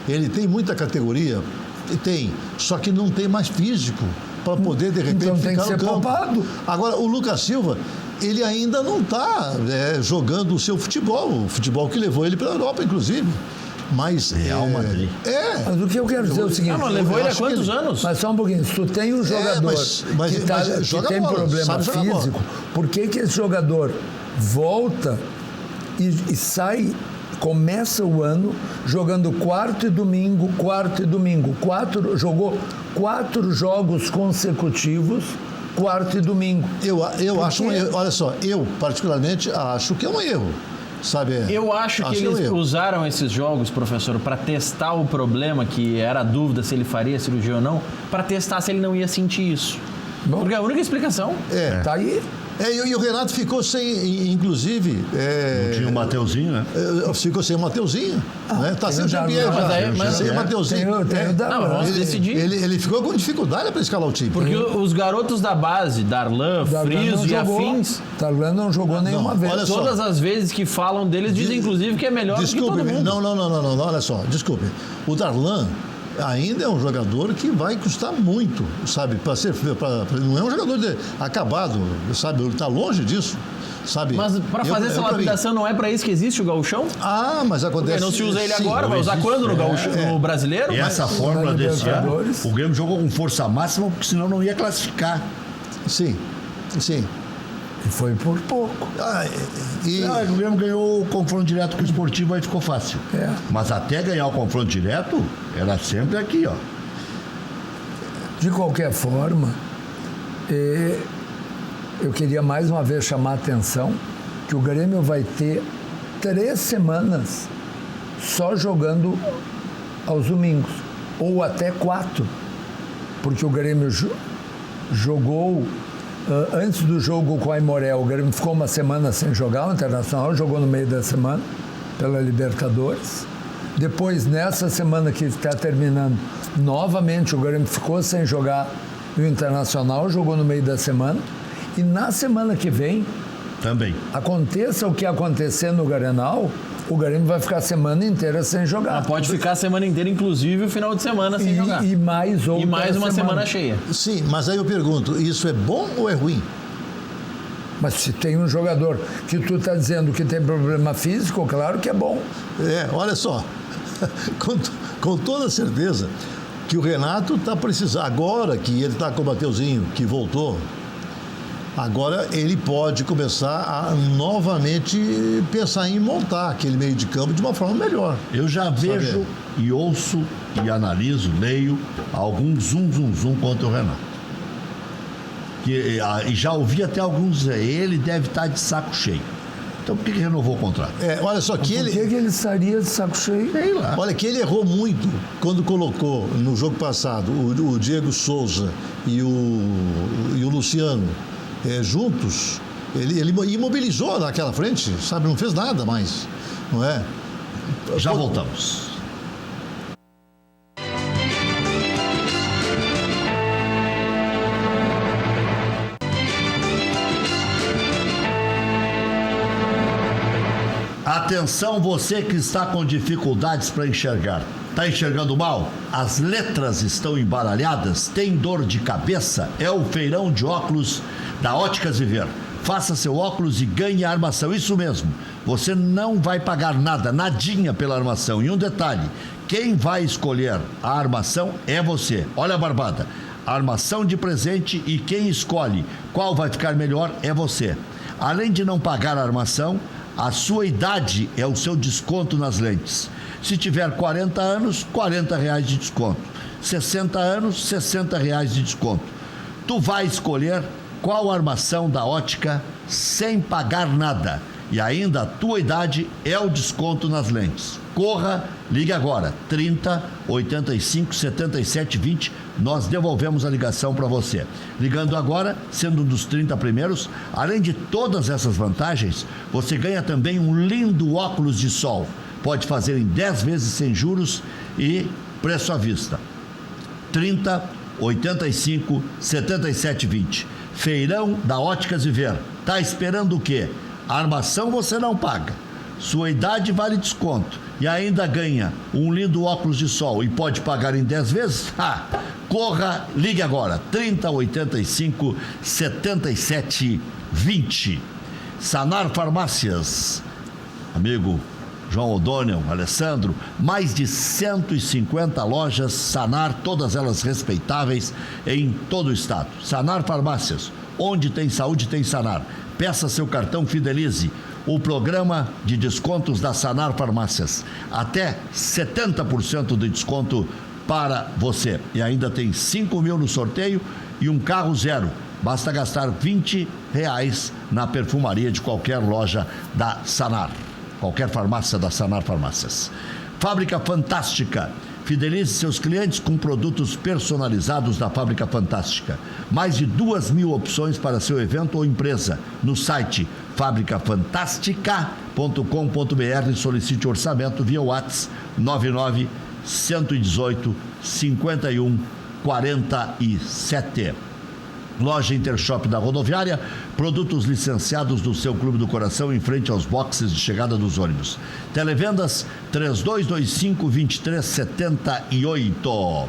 Ele tem muita categoria, tem, só que não tem mais físico para poder, de repente, então, tem ficar que ser no campo. poupado. Agora, o Lucas Silva, ele ainda não está jogando o seu futebol, o futebol que levou ele para a Europa, inclusive. Mas... Real Madrid. Mas o que eu quero dizer é o seguinte... Mas levou ele há quantos anos? Mas só um pouquinho, se tu tem um jogador que tem problema físico, por que esse jogador volta e sai... Começa o ano jogando quarto e domingo. Jogou 4 jogos consecutivos, quarto e domingo. Eu acho um erro. Olha só, eu particularmente acho que é um erro. Sabe? Eu acho que eles usaram esses jogos, professor, para testar o problema, que era a dúvida se ele faria cirurgia ou não, para testar se ele não ia sentir isso. Bom, porque é a única explicação. Tá aí. E o Renato ficou sem, inclusive... Não tinha o Mateuzinho, né? Ficou sem o Mateuzinho. Está sem o Jean-Pierre. Sem o Mateuzinho. Vamos decidir. Ele ficou com dificuldade para escalar o time. Porque os garotos da base, Darlan, Friso e afins... Darlan não jogou nenhuma vez. Todas as vezes que falam deles, dizem inclusive que é melhor do que todo mundo. Não, olha só, desculpe. O Darlan ainda é um jogador que vai custar muito, sabe? Não é um jogador acabado, sabe? Ele está longe disso, sabe? Mas para fazer essa lapidação não é para isso que existe o gauchão? Mas acontece... Porque não se usa ele agora, vai usar quando no brasileiro? E essa fórmula desse ano, o Grêmio jogou com força máxima, porque senão não ia classificar. Sim. E foi por pouco. O Grêmio ganhou o confronto direto com o Esportivo, aí ficou fácil. Mas até ganhar o confronto direto, era sempre aqui, ó. De qualquer forma, eu queria mais uma vez chamar a atenção que o Grêmio vai ter 3 semanas só jogando aos domingos, ou até 4, porque o Grêmio jogou antes do jogo com a Aimoré, o Grêmio ficou uma semana sem jogar, o Internacional jogou no meio da semana pela Libertadores. Depois, nessa semana que está terminando, novamente o Grêmio ficou sem jogar e o Internacional jogou no meio da semana. E na semana que vem, também, aconteça o que acontecer no Grenal, o Grêmio vai ficar a semana inteira sem jogar. Pode ficar a semana inteira, inclusive o final de semana sem jogar. E mais uma semana cheia. Sim, mas aí eu pergunto, isso é bom ou é ruim? Mas se tem um jogador que tu está dizendo que tem problema físico, claro que é bom. Olha só, com toda certeza que o Renato está precisando, agora que ele está com o Mateuzinho, que voltou, agora ele pode começar a novamente pensar em montar aquele meio de campo de uma forma melhor. Eu já vejo e ouço e analiso, leio algum zum contra o Renato. E já ouvi até alguns dizer, ele deve estar de saco cheio. Então por que renovou o contrato? Olha só que Por que ele estaria de saco cheio? Sei lá. Olha que ele errou muito quando colocou no jogo passado o Diego Souza e o Luciano juntos. Ele imobilizou naquela frente, sabe? Não fez nada mais, não é? Já voltamos. Atenção, você que está com dificuldades para enxergar. Está enxergando mal? As letras estão embaralhadas? Tem dor de cabeça? É o feirão de óculos da Óticas Viver. Faça seu óculos e ganhe a armação. Isso mesmo. Você não vai pagar nada, nadinha pela armação. E um detalhe, quem vai escolher a armação é você. Olha a barbada. Armação de presente e quem escolhe qual vai ficar melhor é você. Além de não pagar a armação, a sua idade é o seu desconto nas lentes. Se tiver 40 anos, R$40 de desconto. 60 anos, R$60 de desconto. Tu vai escolher qual armação da ótica sem pagar nada. E ainda a tua idade é o desconto nas lentes. Corra, ligue agora, 30 85 77 20, nós devolvemos a ligação para você. Ligando agora, sendo um dos 30 primeiros, além de todas essas vantagens, você ganha também um lindo óculos de sol. Pode fazer em 10 vezes sem juros e preço à vista. 30 85 77 20. Feirão da Óticas Viver. Tá esperando o quê? A armação você não paga. Sua idade vale desconto. E ainda ganha um lindo óculos de sol e pode pagar em 10 vezes? Corra, ligue agora. 30 85 77 20. Sanar Farmácias. Amigo João O'Donnell, Alessandro, mais de 150 lojas Sanar, todas elas respeitáveis em todo o estado. Sanar Farmácias, onde tem saúde tem Sanar. Peça seu cartão Fidelize, o programa de descontos da Sanar Farmácias. Até 70% de desconto para você. E ainda tem 5 mil no sorteio e um carro zero. Basta gastar R$20 na perfumaria de qualquer loja da Sanar. Qualquer farmácia da Sanar Farmácias. Fábrica Fantástica. Fidelize seus clientes com produtos personalizados da Fábrica Fantástica. Mais de 2.000 opções para seu evento ou empresa. No site fabricafantástica.com.br e solicite orçamento via WhatsApp 99 118 51 47. Loja Intershop da Rodoviária, produtos licenciados do seu Clube do Coração em frente aos boxes de chegada dos ônibus. Televendas 3225-2378.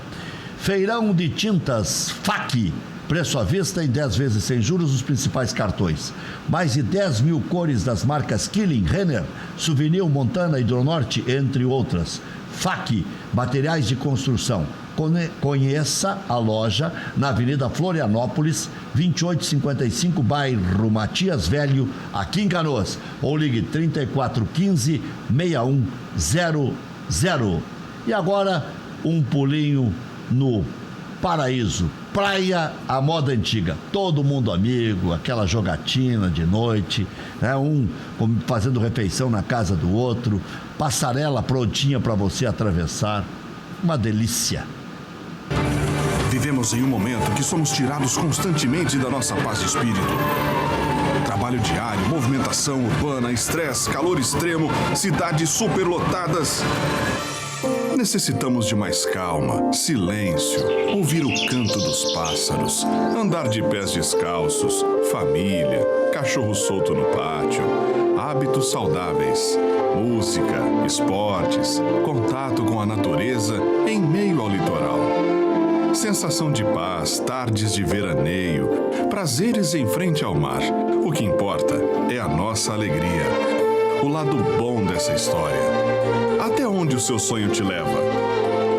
Feirão de tintas FAC, preço à vista em 10 vezes sem juros os principais cartões. Mais de 10.000 cores das marcas Killing, Renner, Souvenir, Montana, Hidronorte, entre outras. FAC, materiais de construção. Conheça a loja na Avenida Florianópolis, 2855, bairro Matias Velho, aqui em Canoas. Ou ligue 3415-6100. E agora, um pulinho no Paraíso. Praia à moda antiga. Todo mundo amigo, aquela jogatina de noite, né? Um fazendo refeição na casa do outro, passarela prontinha para você atravessar. Uma delícia. Vivemos em um momento que somos tirados constantemente da nossa paz de espírito. Trabalho diário, movimentação urbana, estresse, calor extremo, cidades superlotadas. Necessitamos de mais calma, silêncio, ouvir o canto dos pássaros, andar de pés descalços, família, cachorro solto no pátio, hábitos saudáveis, música, esportes, contato com a natureza em meio ao litoral. Sensação de paz, tardes de veraneio, prazeres em frente ao mar. O que importa é a nossa alegria, o lado bom dessa história. Até onde o seu sonho te leva?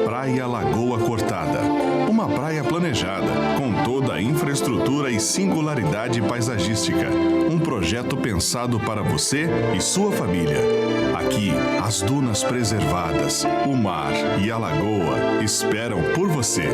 Praia Lagoa Cortada. Uma praia planejada, com toda a infraestrutura e singularidade paisagística. Um projeto pensado para você e sua família. Aqui, as dunas preservadas, o mar e a lagoa esperam por você.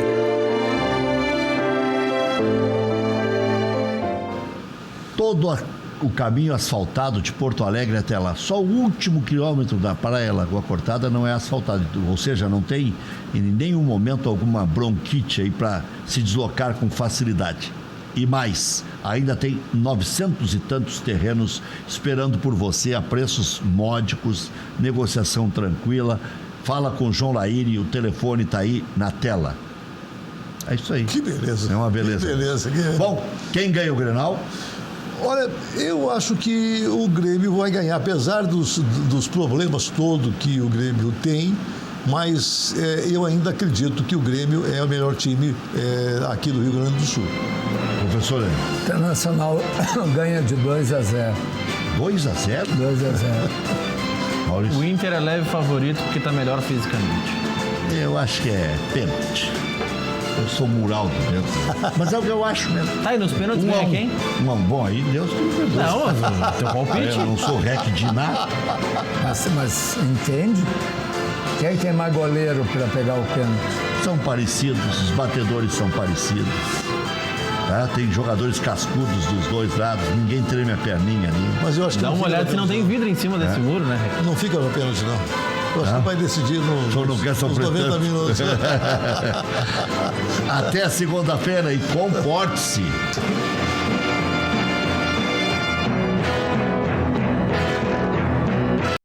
Todo o caminho asfaltado de Porto Alegre até lá. Só o último quilômetro da Praia Lagoa Cortada não é asfaltado. Ou seja, não tem em nenhum momento alguma bronquite aí para se deslocar com facilidade. E mais, ainda tem 900 e tantos terrenos esperando por você a preços módicos, negociação tranquila. Fala com o João Laíri, o telefone está aí na tela. É isso aí. Que beleza. É uma beleza. Que beleza. Bom, quem ganha o Grenal? Olha, eu acho que o Grêmio vai ganhar, apesar dos problemas todos que o Grêmio tem, mas eu ainda acredito que o Grêmio é o melhor time aqui do Rio Grande do Sul. Professor Lênin. Internacional ganha de 2-0. 2-0? 2-0. Maurício? O Inter é leve favorito porque está melhor fisicamente. Eu acho que é pênalti. Eu sou mural do dentro. Mas é o que eu acho mesmo. Tá, e nos pênaltis ganha quem? Bom, aí Deus que me perdoe. Não, teu palpite. Eu não sou rec de nada. Mas entende? Quem tem mais goleiro para pegar o pênalti? São parecidos, os batedores são parecidos. Tá? Tem jogadores cascudos dos dois lados, ninguém treme a perninha ali. Mas eu acho que Dá uma olhada se não tem vidro em cima desse muro, né? Não fica no pênalti, não. Eu acho que vai decidir nos 90 minutos. Até segunda-feira e comporte-se.